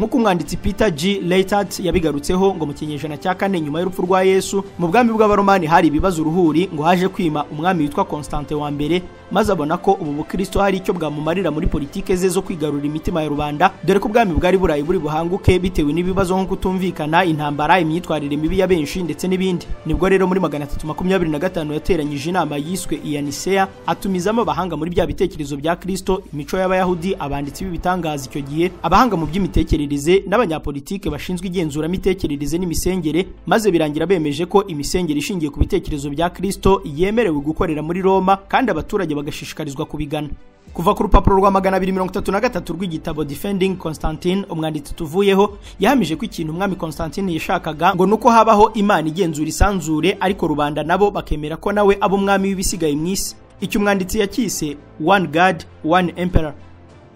nk'uko umwanditsi Peter G. Leitert yabigarutseho ngo mu kinyejana cya 4 nyuma y'urupfu rwa Yesu mu bwami bw'abaromani hari ibibazo uruhuri ngo haje kwima umwami witwa Constante wa mbere, maze abona ko ubu bukristo hari icyo bwamumarira muri politike ze zo kwigarura imitima ya rubanda, dore ko ubwami bwari burayi buri buhanguke bitewe n'ibibazo nko kutumvikana, intambara, imyitwarire mibi ya benshi ndetse n'ibindi. Nibwo rero muri 325 yateranyije inama yiswe Iyaniseya, atumizamo abahanga muri bya bitekerezo bya Kristo, imico y'abayahudi, abanditsi b'ibitangaza icyo gihe, abahanga mu by'imitekerereze n'abanyapolitike bashinzwe igenzura mitekerereze n'imisengere, maze birangira bemeje ko imisengere ishingiye ku bitekerezo bya Kristo yemerewe gukorera muri Roma kandi abaturage bagashishikarizwa kubigana. Kuva ku rupapuro rwa 233 rw'igitabo Defending Constantine, umwanditsi tuvuyeho yahamije ko ikintu umwami Constantine yashakaga ngo nuko habaho Imana igenzura isanzure, ariko rubanda nabo bakemera ko nawe abo umwami w'ibisigaye mu isi. Icyo umwanditsi yakise One God, One Emperor,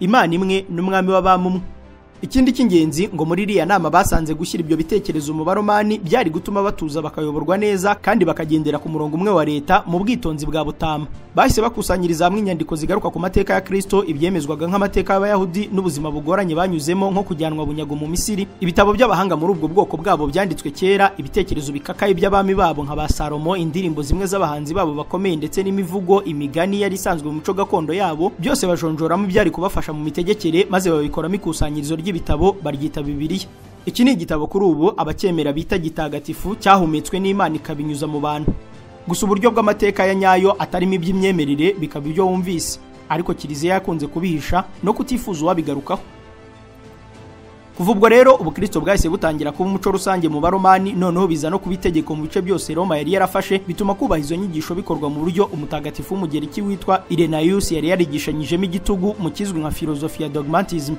Imana imwe n'umwami w'abamumwe. Ikindi cy'ingenzi ngo muri iriya nama basanze gushyira ibyo bitekerezo mu baromani byari gutuma batuza bakayoborwa neza kandi bakagendera ku murongo umwe wa leta mu bwitonzi bwa butama. Bahise bakusanyiriza hamwe inyandiko zigaruka ku mateka ya Kristo, ibyemezwaga nk'amateka y'abayahudi n'ubuzima bugoranye banyuzemo nko kujyanwa bunyago mu Misiri, ibitabo by'abahanga muri ubwo bwoko bwabo byanditswe kera, ibitekerezo bikakaye by'abami babo nka ba Salomo, indirimbo zimwe z'abahanzi babo bakomeye ndetse n'imivugo, imigani yari isanzwe mu mico gakondo yabo, byose bajonjoramo ibyari kubafasha mu mitegekere, maze babikoramo ikusanyirizo ry'ibitabo baryita Bibiliya. Iki ni igitabo kuri ubu abacyemera bita gitagatifu, cyahumetswe n'Imana ikabinyuza mu bantu. Gusa uburyo bw'amateka ya nyayo atarimo iby'imyemerere bikaba ibyo wumvise, ariko Kiliziya yakunze kubihisha no kutifuza uwabigarukaho. Kuva ubwo rero ubukristo bwahise butangira kuba umuco rusange mu baromani, noneho biza no kubitegeko mu bice byose Roma yari yarafashe, bituma kubaha izo nyigisho bikorwa mu buryo umutagatifu w'umugereki witwa Irenaeus yari yarigishanyijemo igitugu mu kizwi nka filozofi ya dogmatism.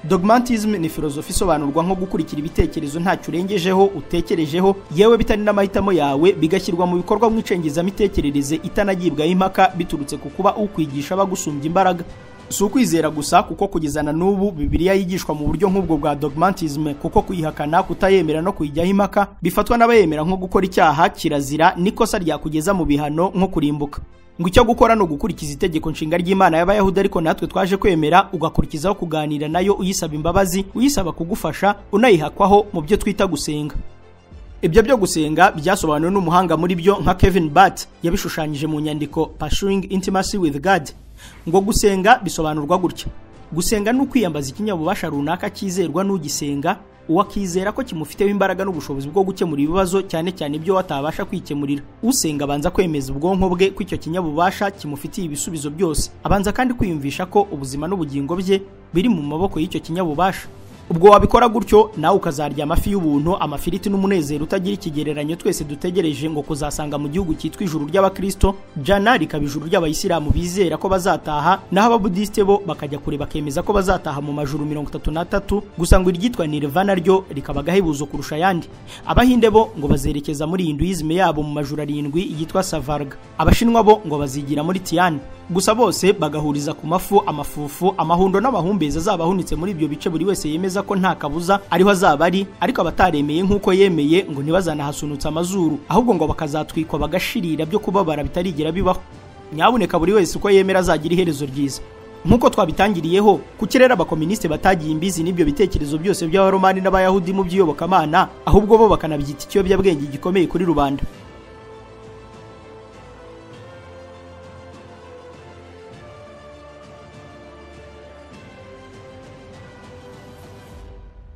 Dogmatism ni filozofi isobanurwa nko gukurikira ibitekerezo ntacyo urengejeho, utekerejeho, yewe bitari n'amahitamo yawe, bigashyirwa mu bikorwa mu icengezamitekerereze itanagibwaho impaka biturutse ku kuba ukwigisha bagusumbya imbaraga. Si ukwizera gusa, kuko kugezana n'ubu Bibiliya yigishwa mu buryo nk'ubwo bwa dogmatism, kuko kuyihakana, kutayemera no kuyijyaho impaka bifatwa n'abayemera nko gukora icyaha, kirazira n'ikosa ryakugeza mu bihano nko kurimbuka. Ngo icyo gukora no gukurikiza itegeko nshinga ry'Imana y'abayahudi, ariko natwe twaje kwemera, ugakurikizaho kuganira nayo, uyisaba imbabazi, uyisaba kugufasha, unayihakwaho mu byo twita gusenga. Ibyo byo gusenga byasobanuwe n'umuhanga muri byo nka Kevin Barth, yabishushanyije mu nyandiko Pursuing Intimacy with God. Ngo gusenga bisobanurwa gutya: gusenga ni ukwiyambaza ikinyabubasha runaka cyizerwa n'ugisenga, uwakizera ko kimufiteho imbaraga n'ubushobozi bwo gukemura ibibazo, cyane cyane ibyo watabasha kwikemurira. Usenga abanza kwemeza ubwonko bwe ko icyo kinyabubasha kimufitiye ibisubizo byose, abanza kandi kwiyumvisha ko ubuzima n'ubugingo bye biri mu maboko y'icyo kinyabubasha. Ubwo wabikora gutyo, nawe ukazarya amafi y'ubuntu, amafiriti n'umunezero utagira ikigereranyo twese dutegereje ngo kuzasanga mu gihugu cyitwa ijuru ry'abakristo. Jana rikaba ijuru ry'abayisilamu bizera ko bazataha, naho ababudiste bo bakajya kure bakemeza ko bazataha mu majuru 33, gusa ngo iryitwa Nirvana ryo rikaba gahebuzo kurusha yandi. Abahinde bo ngo bazerekeza muri Hinduism yabo mu majuru 7 yitwa Savarga. Abashinwa bo ngo bazigira muri Tian. Gusa bose bagahuriza ku mafu, amafufu, amahundo n'amahumbezi azabahunitse muri ibyo bice, buri wese yemeza ko nta kabuza ariho azaba ari, ariko abataremeye nk'uko yemeye ngo ntibazanahasunutse amazuru, ahubwo ngo bakazatwikwa bagashirira byo kubabara bitarigera bibaho. Nyabuneka buri wese uko yemera azagira iherezo ryiza. Nk'uko twabitangiriyeho, ku kirera abakomuniste batagiye imbizi n'ibyo bitekerezo byose by'abaromani n'abayahudi mu by'iyobokamana, ahubwo bo bakanabyita ikiyobyabwenge gikomeye kuri rubanda.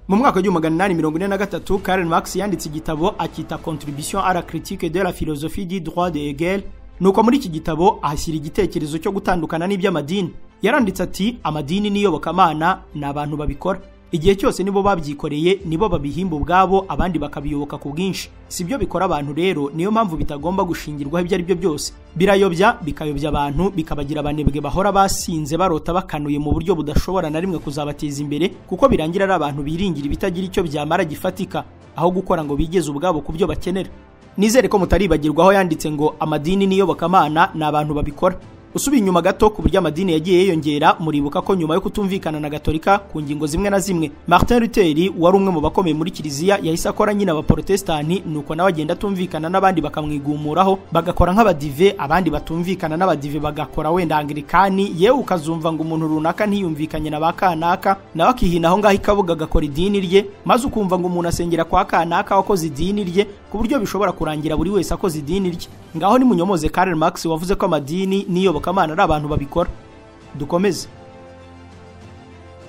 Mu mwaka wa 1843 Karl Marx yanditse igitabo akita Contribution à la critique de la philosophie du droit de Hegel. Nuko muri iki gitabo ahashyira igitekerezo cyo gutandukana n'iby'amadini. Yaranditse ati amadini n'iyobokamana ni abantu babikora, igihe cyose nibo babyikoreye, nibo babihimba ubwabo, abandi bakabiyoboka ku bwinshi. Sibyo bikora abantu rero, niyo mpamvu bitagomba gushingirwaho ibyo ari byo byose. Birayobya, bikayobya abantu, bikabagira abanebwe bahora basinze barota bakanuye mu buryo budashobora na rimwe kuzabateza imbere, kuko birangira ari abantu biringira ibitagira icyo byamara gifatika, aho gukora ngo bigeze ubwabo ku byo bakenera. Nizere ko mutaribagirwaho yanditse ngo amadini n'iyobokamana ni abantu babikora. usubiye inyuma gato ku buryo amadini yagiye yiyongera, muribuka ko nyuma yo kutumvikana na Gatolika ku ngingo zimwe na zimwe, Martin Luther wari umwe mu bakomeye muri kiliziya yahise akora nyine abaprotestani, nuko nawe agenda atumvikana n'abandi bakamwigumuraho bagakora nk'abadive, abandi batumvikana n'abadive bagakora wenda anglikani, yewe ukazumva ngo umuntu runaka ntiyumvikanye na bakanaka nawe akihina aho ngaho ikabuga agakora idini rye, maze ukumva ngo umuntu asengera kwa kanaka wakoze idini rye, ku buryo bishobora kurangira buri wese akoze idini rye. Ngaho ni munyomoze Karl Marx wavuze ko amadini n'iyobokamana ari abantu babikora. Dukomeze.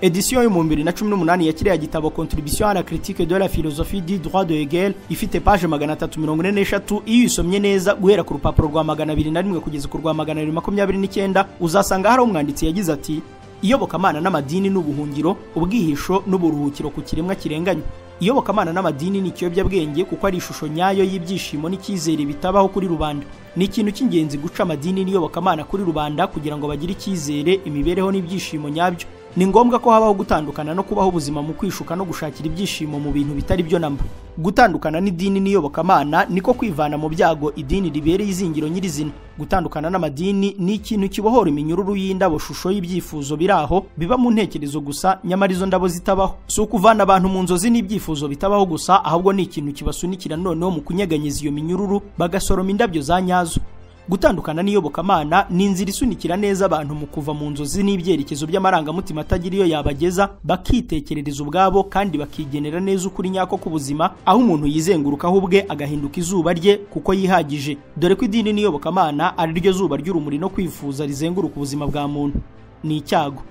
Edition yo mu 2018 ya kiriya gitabo Contribution à la critique de la philosophie du droit de Hegel ifite page 343, iyo isomye neza guhera ku rupapuro rwa 201 kugeza ku rwa 229 uzasanga hari umwanditsi yagize ati: iyobokamana n'amadini n'ubuhungiro, ubwihisho n'uburuhukiro ku kiremwa kirenganye. Iyobokamana n'amadini ni ikiyobyabwenge kuko ari ishusho nyayo y'ibyishimo n'icyizere bitabaho kuri rubanda. Ni ikintu cy'ingenzi guca amadini n'iyobokamana kuri rubanda kugira ngo bagire icyizere, imibereho n'ibyishimo nyabyo. Ni ngombwa ko habaho gutandukana no kubaho ubuzima mu kwishuka no gushakira ibyishimo mu bintu bitari byo namba. Gutandukana n'idini n'iyobokamana niko kwivana mu byago idini ribereye izingiro nyirizina. Gutandukana n'amadini ni ikintu kibohora iminyururu y'indabo shusho y'ibyifuzo biraho biba mu ntekerezo gusa, nyamara izo ndabo zitabaho. Si ukuvana abantu mu nzozi n'ibyifuzo bitabaho gusa, ahubwo ni ikintu kibasunikira noneho mu kunyeganyeza iyo minyururu bagasoroma indabyo za nyazo. Gutandukana n'iyobokamana ni inzira isunikira neza abantu mu kuva mu nzozi n'ibyerekezo by'amarangamutima atagira iyo yabageza, bakitekerereza ubwabo kandi bakigenera neza ukuri nyako k'ubuzima, aho umuntu yizengurukaho ubwe agahinduka izuba rye kuko yihagije, dore ko idini n'iyobokamana ari ryo zuba ry'urumuri no kwifuza rizenguruka ubuzima bwa muntu. Ni icyago.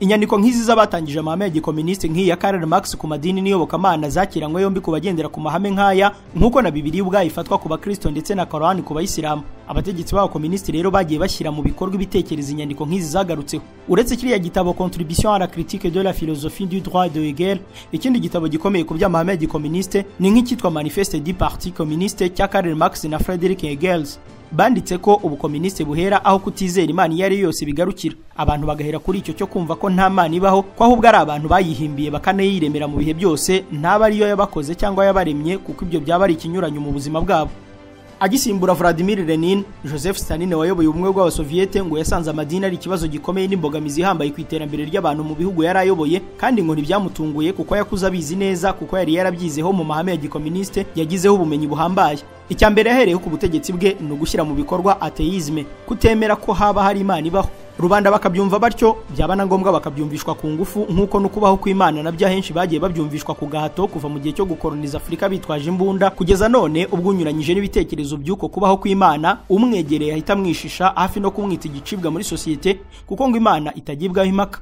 Inyandiko nk'izi z'abatangije amahame ya gikomuniste nk'iya Karl Marx ku madini n'iyobokamana zakiranywe yombi ku bagendera ku mahame nk'aya, nk'uko na Bibiliya ubwayo ifatwa ku bakristo ndetse na Korani ku bayisilamu. Abategetsi b'abakomunisiti rero bagiye bashyira mu bikorwa ibitekerezo inyandiko nk'izi zagarutseho. Uretse kiriya gitabo Contribution à la critique de la philosophie du droit de Hegel, ikindi gitabo gikomeye ku by'amahame ya gikomuniste ni nk'icyitwa Manifeste du Parti communiste cya Karl Marx na Friedrich Engels. Banditse ko ubukomuniste buhera aho kutizera Imana iyo ari yose bigarukira, abantu bagahera kuri icyo cyo kumva ko nta Mana ibaho, ko ahubwo ari abantu bayihimbiye bakanayiremera mu bihe byose, ntaba ariyo yabakoze cyangwa yabaremye, kuko ibyo byaba ari ikinyuranyo mu buzima bwabo. Agisimbura Vladimir Lenin, Joseph Stalin wayoboye ubumwe bw'Abasoviyete ngo yasanze amadini ari ikibazo gikomeye n'imbogamizi ihambaye ku iterambere ry'abantu mu bihugu yari ayoboye, kandi ngo ntibyamutunguye kuko yakuze abizi neza, kuko yari yarabyizeho mu mahame ya gikomuniste, yagizeho ubumenyi buhambaye. Icyambere yahereyeho ku butegetsi bwe ni ugushyira mu bikorwa atheisme, kutemera ko haba hari Imana ibaho. Rubanda bakabyumva batyo, byaba na ngombwa bakabyumvishwa ku ngufu, nk'uko no kubaho kw'Imana nabyo ahenshi bagiye babyumvishwa ku gahato kuva mu gihe cyo gukoloniza Afurika bitwaje imbunda, kugeza none ubwo unyuranyije n'ibitekerezo by'uko kubaho kw'Imana, umwegereye ahita amwishisha hafi no kumwita igicibwa muri sosiyete, kuko ngo Imana itagibwaho impaka.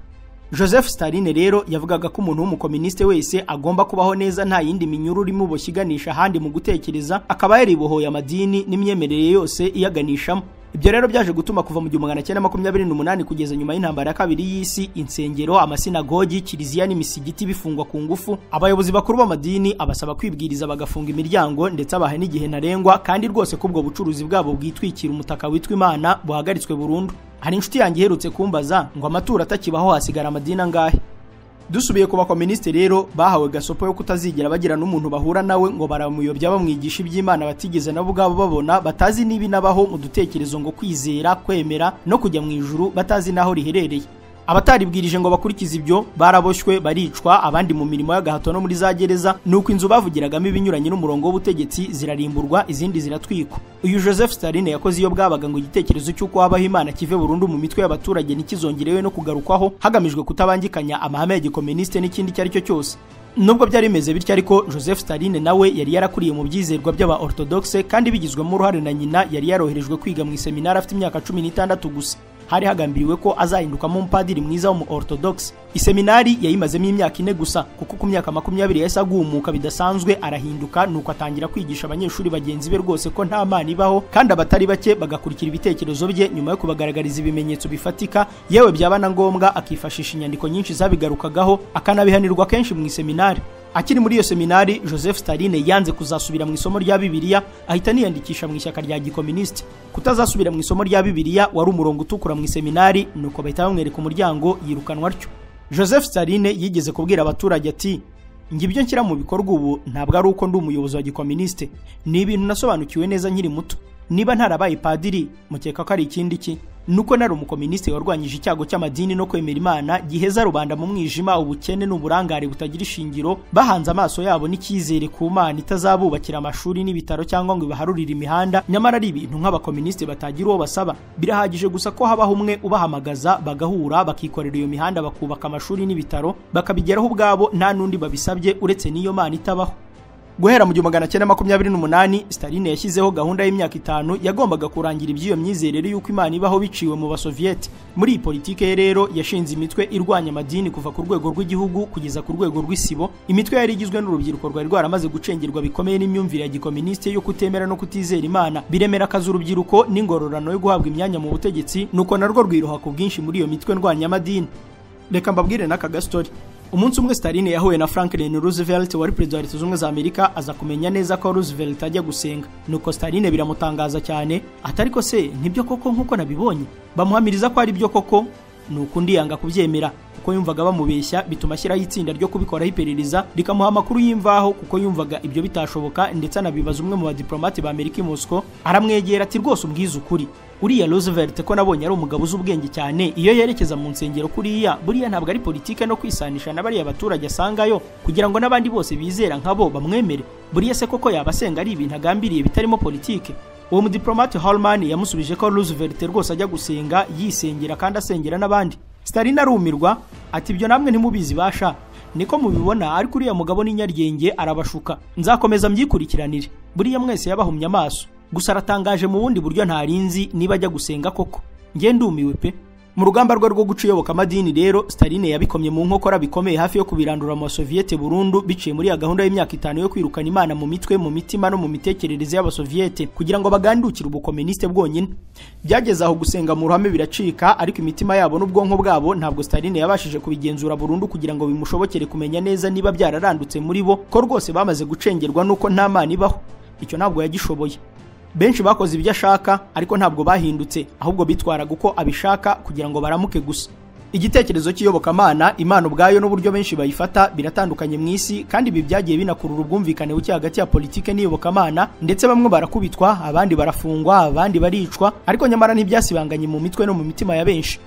Joseph Stalin rero yavugaga ko umuntu w'umukomuniste wese agomba kubaho neza nta yindi minyururu imuboshyiganisha ahandi mu gutekereza, akaba yaribohoye amadini n'imyemerere yose iyaganishamo. Ibyo rero byaje gutuma kuva mu 1928 kugeza nyuma y'intambara ya kabiri y'isi, insengero, amasinagogi, kiliziya n'imisigiti bifungwa ku ngufu, abayobozi bakuru b'amadini abasaba kwibwiriza bagafunga imiryango, ndetse abaha n'igihe ntarengwa, kandi rwose kubwo bucuruzi bwabo bwitwikira umutaka witwa Imana buhagaritswe burundu. Hari inshuti yanjye iherutse kumbaza ngo amatura atakibaho hasigara amadini angahe. Dusubiye ku bakomuniste rero bahawe gasopo yo kutazigera bagira n'umuntu bahura nawe ngo baramuyobya bamwigisha iby'Imana batigeze nabo ubwabo babona, batazi nibi nabaho mu dutekerezo ngo kwizera, kwemera no kujya mu ijuru batazi naho riherereye. Abataribwirije ngo bakurikize ibyo baraboshywe, baricwa, abandi mu mirimo y'agahato no muri za gereza, nuko inzu bavugiragamo ibinyuranye n'umurongo w'ubutegetsi zirarimburwa, izindi ziratwikwa. Uyu Joseph Stalin yakoze iyo bwabaga ngo igitekerezo cy'uko habaho Imana kive burundu mu mitwe y'abaturage nikizongerewe no kugarukwaho, hagamijwe kutabangikanya amahame ya gikomuniste n'ikindi cyari cyo cyose. Nubwo byari bimeze bityo ariko Joseph Stalin nawe yari yarakuriye mu byizerwa by'aba orthodoxe, kandi bigizwemo uruhare na nyina yari yaroherejwe kwiga mu seminari afite imyaka 16 gusa. Hari hagambiriwe ko azahindukamo umupadiri mwiza w'umu orthodox. Iseminari yayimazemo imyaka 4 gusa, kuko ku myaka 20 yahise agumuka bidasanzwe arahinduka, nuko atangira kwigisha abanyeshuri bagenzi be rwose ko nta Mana ibaho, kandi abatari bake bagakurikira ibitekerezo bye nyuma yo kubagaragariza ibimenyetso bifatika, yewe byaba na ngombwa akifashisha inyandiko nyinshi zabigarukagaho, akanabihanirwa kenshi mu iseminari. Akiri muri iyo seminari, Joseph Stalin yanze kuzasubira mu isomo rya Bibiliya, ahita niyandikisha mu ishyaka rya gikomuniste. Kutazasubira mu isomo rya Bibiliya wari umurongo utukura mu seminari, nuko bahita bamwereka umuryango, yirukanwa atyo. Joseph Stalin yigeze kubwira abaturage ati: "Ngibyo nshyira mu bikorwa ubu ntabwo ari uko ndi umuyobozi wa gikomuniste, ni ibintu nasobanukiwe neza nkiri muto. Niba ntarabaye padiri, mukeka ko ari ikindi ki?" nuko nari umukoministi warwanyije icyago cy'amadini no kwemera Imana giheza rubanda mu mwijima, ubukene n'uburangare butagira ishingiro, bahanze amaso yabo n'icyizere ku Mana itazabubakira amashuri n'ibitaro cyangwa ngo ibaharurire imihanda. Nyamara ari ibintu nk'abakoministi batagira uwo basaba, birahagije gusa ko habaho umwe ubahamagaza bagahura bakikorera iyo mihanda, bakubaka amashuri n'ibitaro, bakabigeraho ubwabo nta nundi babisabye uretse n'iyo Mana itabaho. Guhera mu 1928 Stalin yashyizeho gahunda y'imyaka 5 yagombaga kurangira iby'iyo myizerere y'uko Imana ibaho biciwe mu Basovieti. Muri iyi politike ye rero yashinze imitwe irwanya amadini kuva ku rwego rw'igihugu kugeza ku rwego rw'isibo. Imitwe yari igizwe n'urubyiruko rwari rwaramaze gucengerwa bikomeye n'imyumvire ya gikoministi yo kutemera no kutizera Imana, biremera akazi urubyiruko n'ingororano yo guhabwa imyanya mu butegetsi, nuko narwo rwiroha ku bwinshi muri iyo mitwe ndwanya amadini. Reka mbabwire n'aka gastori. Umunsi umwe Stalin yahuye na Franklin Roosevelt wari perezida wa Leta Zunze Ubumwe za Amerika, aza kumenya neza ko Roosevelt ajya gusenga. Nuko Stalin biramutangaza cyane, atari ko se nibyo koko nkuko nabibonye? Bamuhamiriza ko ari byo koko, nuko undi yanga kubyemera kuko yumvaga bamubeshya, bituma ashyiraho itsinda ryo kubikoraho iperereza rikamuha amakuru y'imvaho kuko yumvaga ibyo bitashoboka, ndetse anabibaza umwe mu badiplomate ba Amerika i Moscow. Aramwegera ati rwose umbwiza ukuri, uriya Roosevelt ko nabonye ari umugabo uzi ubwenge cyane, iyo yerekeza mu nsengero kuriya buriya ntabwo ari politike no kwisanisha na bariya abaturage asangayo kugira ngo n'abandi bose bizera nkabo bamwemere? Buriya se koko yabasenga ari ibintu agambiriye bitarimo politike? Uwo mudiplomate Holman yamusubije ko Roosevelt rwose ajya gusenga, yisengera kandi asengera n'abandi. Stalin arumirwa ati ibyo namwe ntimubizi basha, niko mubibona, ariko uriya mugabo ni nyaryenge arabashuka, nzakomeza mbyikurikiranire, buriya mwese yabahumye amaso. Gusa aratangaje mu bundi buryo ntarinzi niba ajya gusenga koko. Nge ndumiwe pe. Mu rugamba rwe rwo guciyoboka amadini rero Stalin yabikomye mu nkokora bikomeye hafi yo kubirandura mu Soviete burundu, biciye muri ya gahunda y'imyaka 5 yo kwirukana Imana mu mitwe, mu mitima no mu mitekerereze y'Abasoviete kugira ngo bagandukire ubukomuniste bwonyine. Byageze aho gusenga mu ruhame biracika, ariko imitima yabo n'ubwonko bwabo ntabwo Stalin yabashije kubigenzura burundu kugira ngo bimushobokere kumenya neza niba byararandutse muri bo ko rwose bamaze gucengerwa nuko nta Mana ibaho. Icyo ntabwo yagishoboye. Benshi bakoze ibyo ashaka, ariko ntabwo bahindutse, ahubwo bitwaraga uko abishaka kugira ngo baramuke gusa. Igitekerezo cy'iyobokamana, Imana ubwayo n'uburyo benshi bayifata biratandukanye mu isi, kandi ibi byagiye binakurura ubwumvikane buke hagati ya politike n'iyobokamana, ndetse bamwe barakubitwa, abandi barafungwa, abandi baricwa, ariko nyamara ntibyasibanganye mu mitwe no mu mitima ya benshi.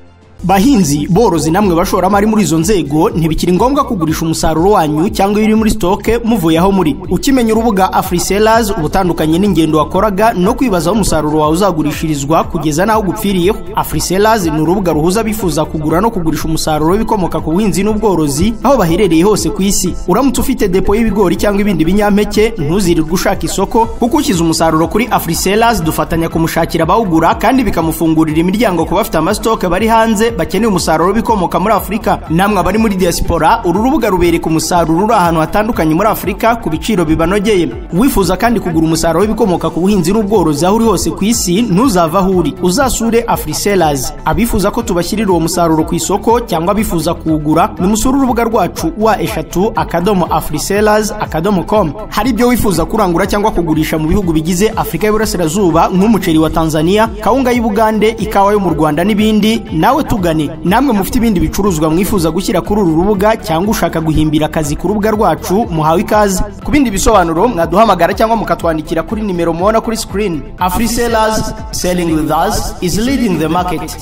Bahinzi, borozi namwe bashoramari muri izo nzego, ntibikiri ngombwa kugurisha umusaruro wanyu cyangwa iri muri stoke muvuye aho muri. Ukimenya urubuga AfriSellers ubutandukanye n'ingendo wakoraga no kwibazaho umusaruro wawe uzagurishirizwa kugeza naho gupfiriyeho. AfriSellers ni urubuga ruhuza bifuza kugura no kugurisha umusaruro w'ibikomoka ku buhinzi n'ubworozi aho baherereye hose ku isi. Uramutse ufite depo y'ibigori cyangwa ibindi binyampeke, ntuzirirwe ushaka isoko, kuko ukiza umusaruro kuri AfriSellers dufatanya kumushakira abawugura kandi bikamufungurira imiryango ku bafite amastoke bari hanze bakeneye umusaruro bikomoka muri Afrika. Namwe abari muri diaspora, uru rubuga rubereka umusaruro uri ahantu hatandukanye muri Afrika ku biciro bibanogeye. Wifuza kandi kugura umusaruro bikomoka ku buhinzi n'ubworozi aho uri hose ku isi, ntuzava aho uri, uzasure AfriSellers. Abifuza ko tubashyirira uwo musaruro ku isoko cyangwa bifuza kuwugura, nimusure urubuga rwacu wa@afrisellers.com. Hari ibyo wifuza kurangura cyangwa kugurisha mu bihugu bigize Afrika y'Iburasirazuba nk'umuceri wa Tanzania, kawunga y'Ubugande, ikawa yo mu Rwanda n'ibindi, nawe tugane. Namwe mufite ibindi bicuruzwa mwifuza gushyira kuri uru rubuga cyangwa ushaka guhimbira akazi ku rubuga rwacu, muhawe ikaze. Ku bindi bisobanuro mwaduhamagara cyangwa mukatwandikira kuri nimero mubona kuri screen. AfriSellers, selling with us is leading the market.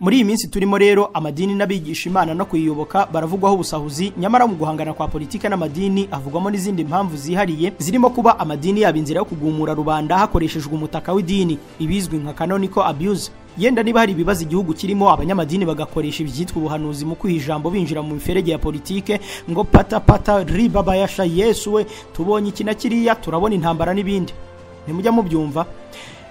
Muri iyi minsi turimo rero, amadini n'abigisha Imana no kuyiyoboka baravugwaho ubusahuzi, nyamara mu guhangana kwa politike n'amadini havugwamo n'izindi mpamvu zihariye zirimo kuba amadini yaba inzira yo kugumura rubanda hakoreshejwe umutaka w'idini, ibizwi nka canonical abuse. Yenda niba hari ibibazo igihugu kirimo, abanyamadini bagakoresha ibyitwa ubuhanuzi mu kwihijambo binjira mu miferege ya politike ngo pata ribaba yasha Yesu we, tubonye iki na kiriya, turabona intambara n'ibindi. Ntimujya mubyumva?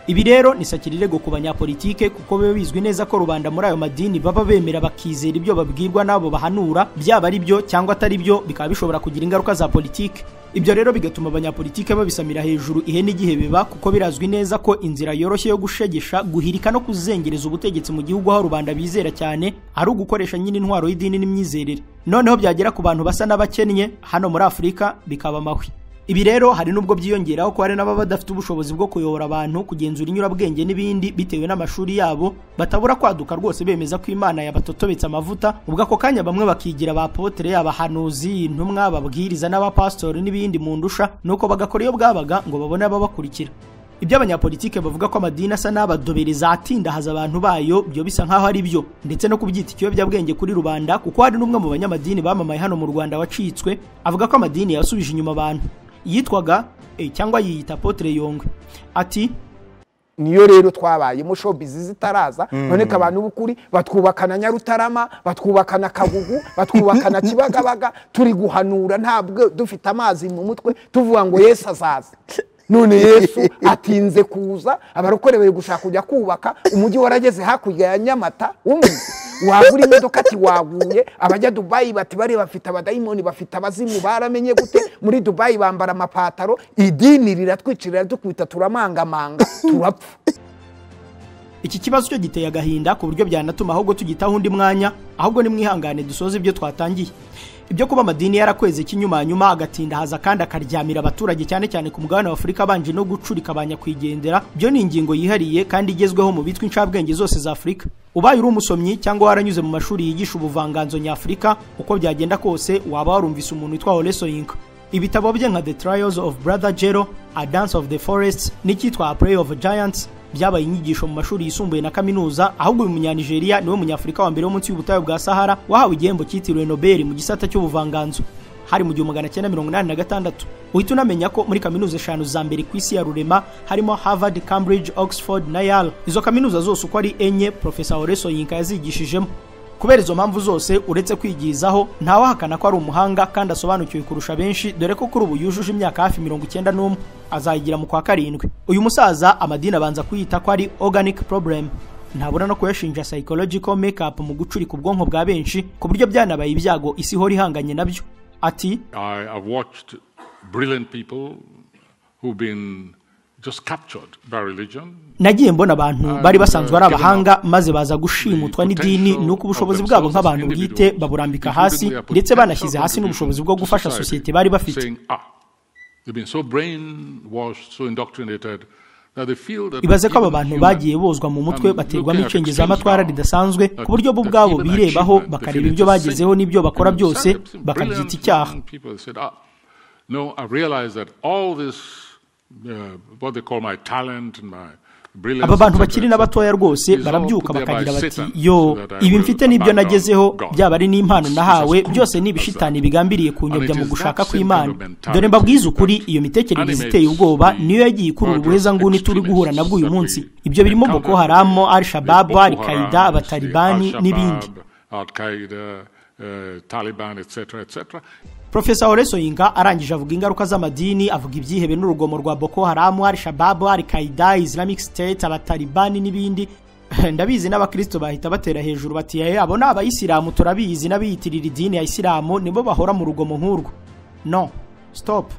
Ibi rero ni sakirirego ku banyapolitike, kuko biba bizwi neza ko rubanda muri ayo madini baba bemera bakizera ibyo babwirwa nabo bahanura, byaba ari byo cyangwa atari byo, bikaba bishobora kugira ingaruka za politike. Ibyo rero bigatuma abanyapolitike babisamira hejuru ihene igihe biba, kuko birazwi neza ko inzira yoroshye yo gushegesha, guhirika no kuzengereza ubutegetsi mu gihugu aho rubanda bizera cyane ari ugukoresha nyine intwaro y'idini n'imyizerere. Noneho byagera ku bantu basa n'abakennye hano muri Afrika bikaba amahwi. Ibi rero hari nubwo byiyongeraho ko hari n'ababa badafite ubushobozi bwo kuyobora abantu, kugenzura inyurabwenge n'ibindi bitewe n'amashuri yabo, batabura kwaduka rwose bemeza ko Imana yabatotobetse amavuta, ubwo ako kanya bamwe bakigira ba apotre, abahanuzi, intumwa, ababwiriza n'abapastori n'ibindi mu ndusha, nuko bagakora iyo bwabaga ngo babone ababakurikira. Ibyo abanyapolitike bavuga ko amadini asa n'abadobereza atindahaza abantu bayo, byo bisa nkaho ari byo, ndetse no kubyita ikiyobyabwenge kuri rubanda, kuko hari n'umwe mu banyamadini bamamaye hano mu Rwanda wacitswe avuga ko amadini yasubije inyuma abantu. Yitwaga cyangwa yiyita Apotre Yongwe. Ati niyo rero twabaye mu showbiz zitaraza, none ka abantu bukuri batwubakana Nyarutarama, batwubakana Kagugu, batwubakana Kibagabaga, turi guhanura ntabwo dufite amazi mu mutwe tuvuga ngo Yesu azaza. None Yesu atinze kuza, abarokorewe gushaka kujya kubaka umujyi warageze hakurya ya Nyamata, wagura imodoka ati waguye. Abajya Dubai bati bari bafite abadayimoni, bafite abazimu, baramenye gute muri Dubai bambara amapataro, idini riratwicirira dukwita turamangamanga turapfa. Iki kibazo cyo giteye agahinda ku buryo byanatuma ahubwo tugitaho undi mwanya, ahubwo ni mwihangane dusoze ibyo twatangiye. Ibyo kuba amadini yarakweze kinyuma nyuma agatinda haza kandi akaryamira abaturage cyane cyane ku mugabane wa Afurika banje no gucurika abanyakwigendera, byo ni ingingo yihariye kandi igezweho mu bitwa incabwenge zose za Afurika. Ubaye uri umusomyi cyangwa waranyuze mu mashuri yigisha ubuvanganzo nyafurika, uko byagenda kose waba warumvise umuntu witwa Ole Soyinka. Ibitabo bye nka The Trials of Brother Jero, A Dance of the Forests n'icyitwa A Play of Giants byabaye inyigisho mu mashuri yisumbuye na kaminuza, ahubwo uyu munyanigeria niwe munyafurika wa mbere wo munsi y'ubutayu bwa Sahara wahawe igihembo cyitiriwe Nobel mu gisata cy'ubuvanganzo hari mu 1986. Uhita unamenya ko muri kaminuza 5 za mbere ku isi ya rurema harimo Harvard, Cambridge, Oxford na Yale. Izo kaminuza zose uko ari enye Professor Ole Soyinka yazigishijemo. Kubera izo mpamvu zose uretse kwigizaho, ntawahakana ko ari umuhanga kandi asobanukiwe kurusha benshi, dore ko kuri ubu yujuje imyaka hafi 91, azayigira mu kwa 7. Uyu musaza amadini abanza kuyita ko ari organic problem, ntabura no kuyashinja psychological makeup mu gucurika ubwonko bwa benshi ku buryo byanabaye ibyago isi hori hanganye nabyo. Ati I've watched brilliant people who've been just captured by religion. Nagiye mbona abantu bari basanzwe ari abahanga maze baza gushimutwa n'idini, nuko ubushobozi bwabo nk'abantu bwite baburambika hasi, ndetse banashyize hasi n'ubushobozi bwo gufasha societe bari bafite. Ibaze ko aba bantu bagiye bozwa mu mutwe baterwamo icengezamatwara ridasanzwe ku buryo bo ubwabo birebaho bakareba ibyo bagezeho n'ibyo bakora byose bakabyita icyaha. No, I realized that all this what they call my talent and my brilliance. Aba bantu bakiri n'abatoya rwose barabyuka bakagira bati yo ibi mfite nibyo nagezeho, byaba ari n'impano nahawe, byose ni ibishitani bigambiriye kunyobya mu gushaka kw'Imana. Dore mbabwiza ukuri, iyo mitekerereze iteye ubwoba niyo yagiye ikurura ubuheza nguni turi guhura nabwo uyu munsi. Ibyo birimo Boko Haram, Al-Shabaab, Al-Qaeda, abatalibani n'ibindi. Al-Qaeda, Taliban, etc. Professor Ole Soyinka arangije avuga ingaruka z'amadini, avuga ibyihebe n'urugomo rwa Boko Haram, Al-Shabaab, Al-Qaeda, Islamic State, abatalibani n'ibindi. Ndabizi n'abakristo bahita batera hejuru bati abo ni abayisilamu, turabizi n'abiyitirira idini ya Isilamu nibo bahora mu rugomo nk'urwo. No, stop.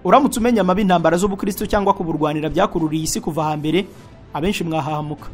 Uramutse umenya amabi intambara z'ubukristo cyangwa kuburwanira byakururiye isi kuva hambere, abenshi mwahahamuka.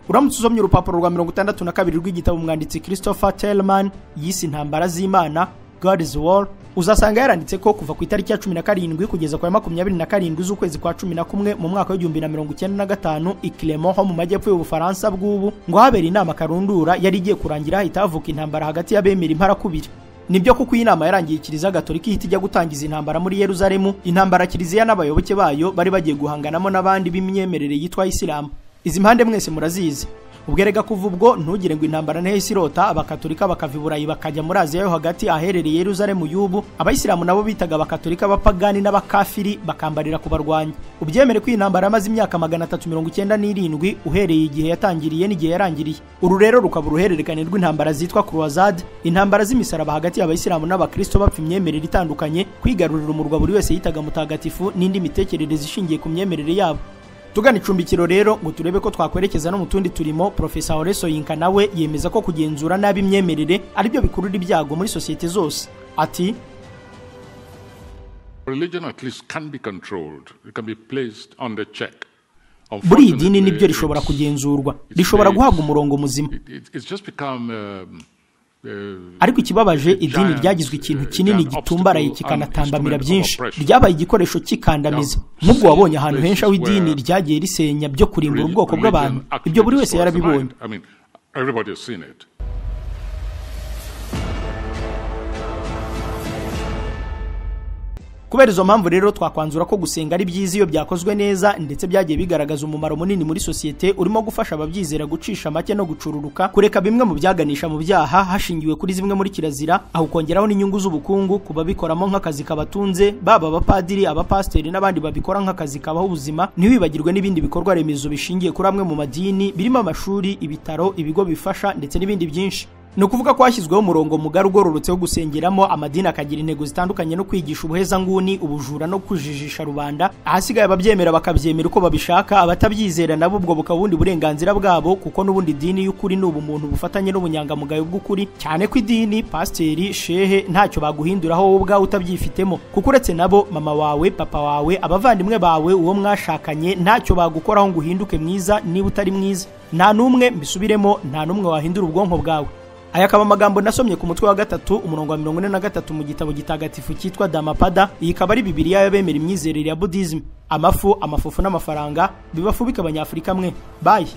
Uramutse usomye urupapuro rwa 62 rw'igitabo umwanditsi Christopher Tellman yise Intambara z'Imana, God's War, uzasanga yaranditse ko kuva ku itariki ya 17 kugeza kwa 27 z'ukwezi kwa 11 mu mwaka wa 1995 i Clermont ho mu majyepfo y'Ubufaransa bw'ubu ngo habera inama karundura yari igiye kurangira hahita havuka intambara hagati y'abemera impara kubiri. Nibyo kuko iyi nama yarangiye Kiliziya Gatolika ihita ijya gutangiza intambara muri Yerusalemu, intambara Kiliziya n'abayoboke bayo bari bagiye guhanganamo n'abandi b'imyemerere yitwa Islam. Izi mpande mwese murazizi. Ubwerega kuva ubwo ntugire ngo intambara n'ehisi irota, abakatolika bakava Burayi bakajya muri Aziya yo hagati aherereye Yerusalemu y'ubu, abayisilamu nabo bitaga abakatolika bapagani n'abakafiri bakambarira kubarwanya. Ubyemere ko intambara amaze imyaka 397 uhereye igihe yatangiriye n'igihe yarangiriye. Uru rero rukaba uruhererekane rw'intambara zitwa Crusade, intambara z'imisaraba hagati y'abayisilamu n'abakristo bapfa imyemerere itandukanye, kwigarurira umurwa buri wese yitaga mutagatifu n'indi mitekerereze ishingiye ku myemerere yabo. Tugana icumbikiro rero ngo turebe ko twakwerekeza no mu tundi turimo. Professor Ole Soyinka nawe yemeza ko kugenzura nabi imyemerere ari byo bikurura ibyago muri societe zose. Ati religion at least can be controlled, it can be placed under check. Buri idini nibyo rishobora kugenzurwa, rishobora guhabwa umurongo muzima. It's just become ariko ikibabaje idini ryagizwe ikintu kinini gitumbaraye kikanatambamira byinshi, ryabaye igikoresho cy'ikandamiza. Nubwo wabonye ahantu henshi aho idini ryagiye risenya byo kurimbura ubwoko bw'abantu, ibyo buri wese yarabibonye. Kubera izo mpamvu rero twakwanzura ko gusenga ari byiza iyo byakozwe neza, ndetse byagiye bigaragaza umumaro munini muri sosiyete urimo gufasha ababyizera gucisha make no gucururuka, kureka bimwe mu byaganisha mu byaha hashingiwe kuri zimwe muri kirazira, aho kongeraho n'inyungu z'ubukungu kuba bikoramo nk'akazi kabatunze, baba abapadiri, abapasiteri n'abandi babikora nk'akazi kabaho ubuzima. Ntiwibagirwe n'ibindi bikorwa remezo bishingiye kuri amwe mu madini, birimo amashuri, ibitaro, ibigo bifasha ndetse n'ibindi byinshi. Ni ukuvuga ko hashyizweho umurongo mugari ugororotse wo gusengeramo, amadini akagira intego zitandukanye no kwigisha ubuhezanguni, ubujura no kujijisha rubanda. Ahasigaye ababyemera bakabyemera uko babishaka, abatabyizera nabo ubwo bukaba ubundi burenganzira bwabo, kuko n'ubundi dini y'ukuri ni ubumuntu bufatanye n'ubunyangamugayo bw'ukuri, cyane ko idini, pasiteri, shehe ntacyo baguhinduraho wowe ubwawe utabyifitemo, kuko uretse nabo mama wawe, papa wawe, abavandimwe bawe, uwo mwashakanye ntacyo bagukoraho ngo uhinduke mwiza niba utari mwiza. Nta n'umwe, mbisubiremo, nta n'umwe wahindura ubwonko bwawe. Aya akaba amagambo nasomye ku mutwe wa 3 umurongo wa 43 mu gitabo gitagatifu cyitwa Dhammapada. Iyi ikaba ari Bibiliya y'abemera imyizerere ya Buddhism. Amafu, amafufu n'amafaranga bibafubika abanyafurika mwe. Bye.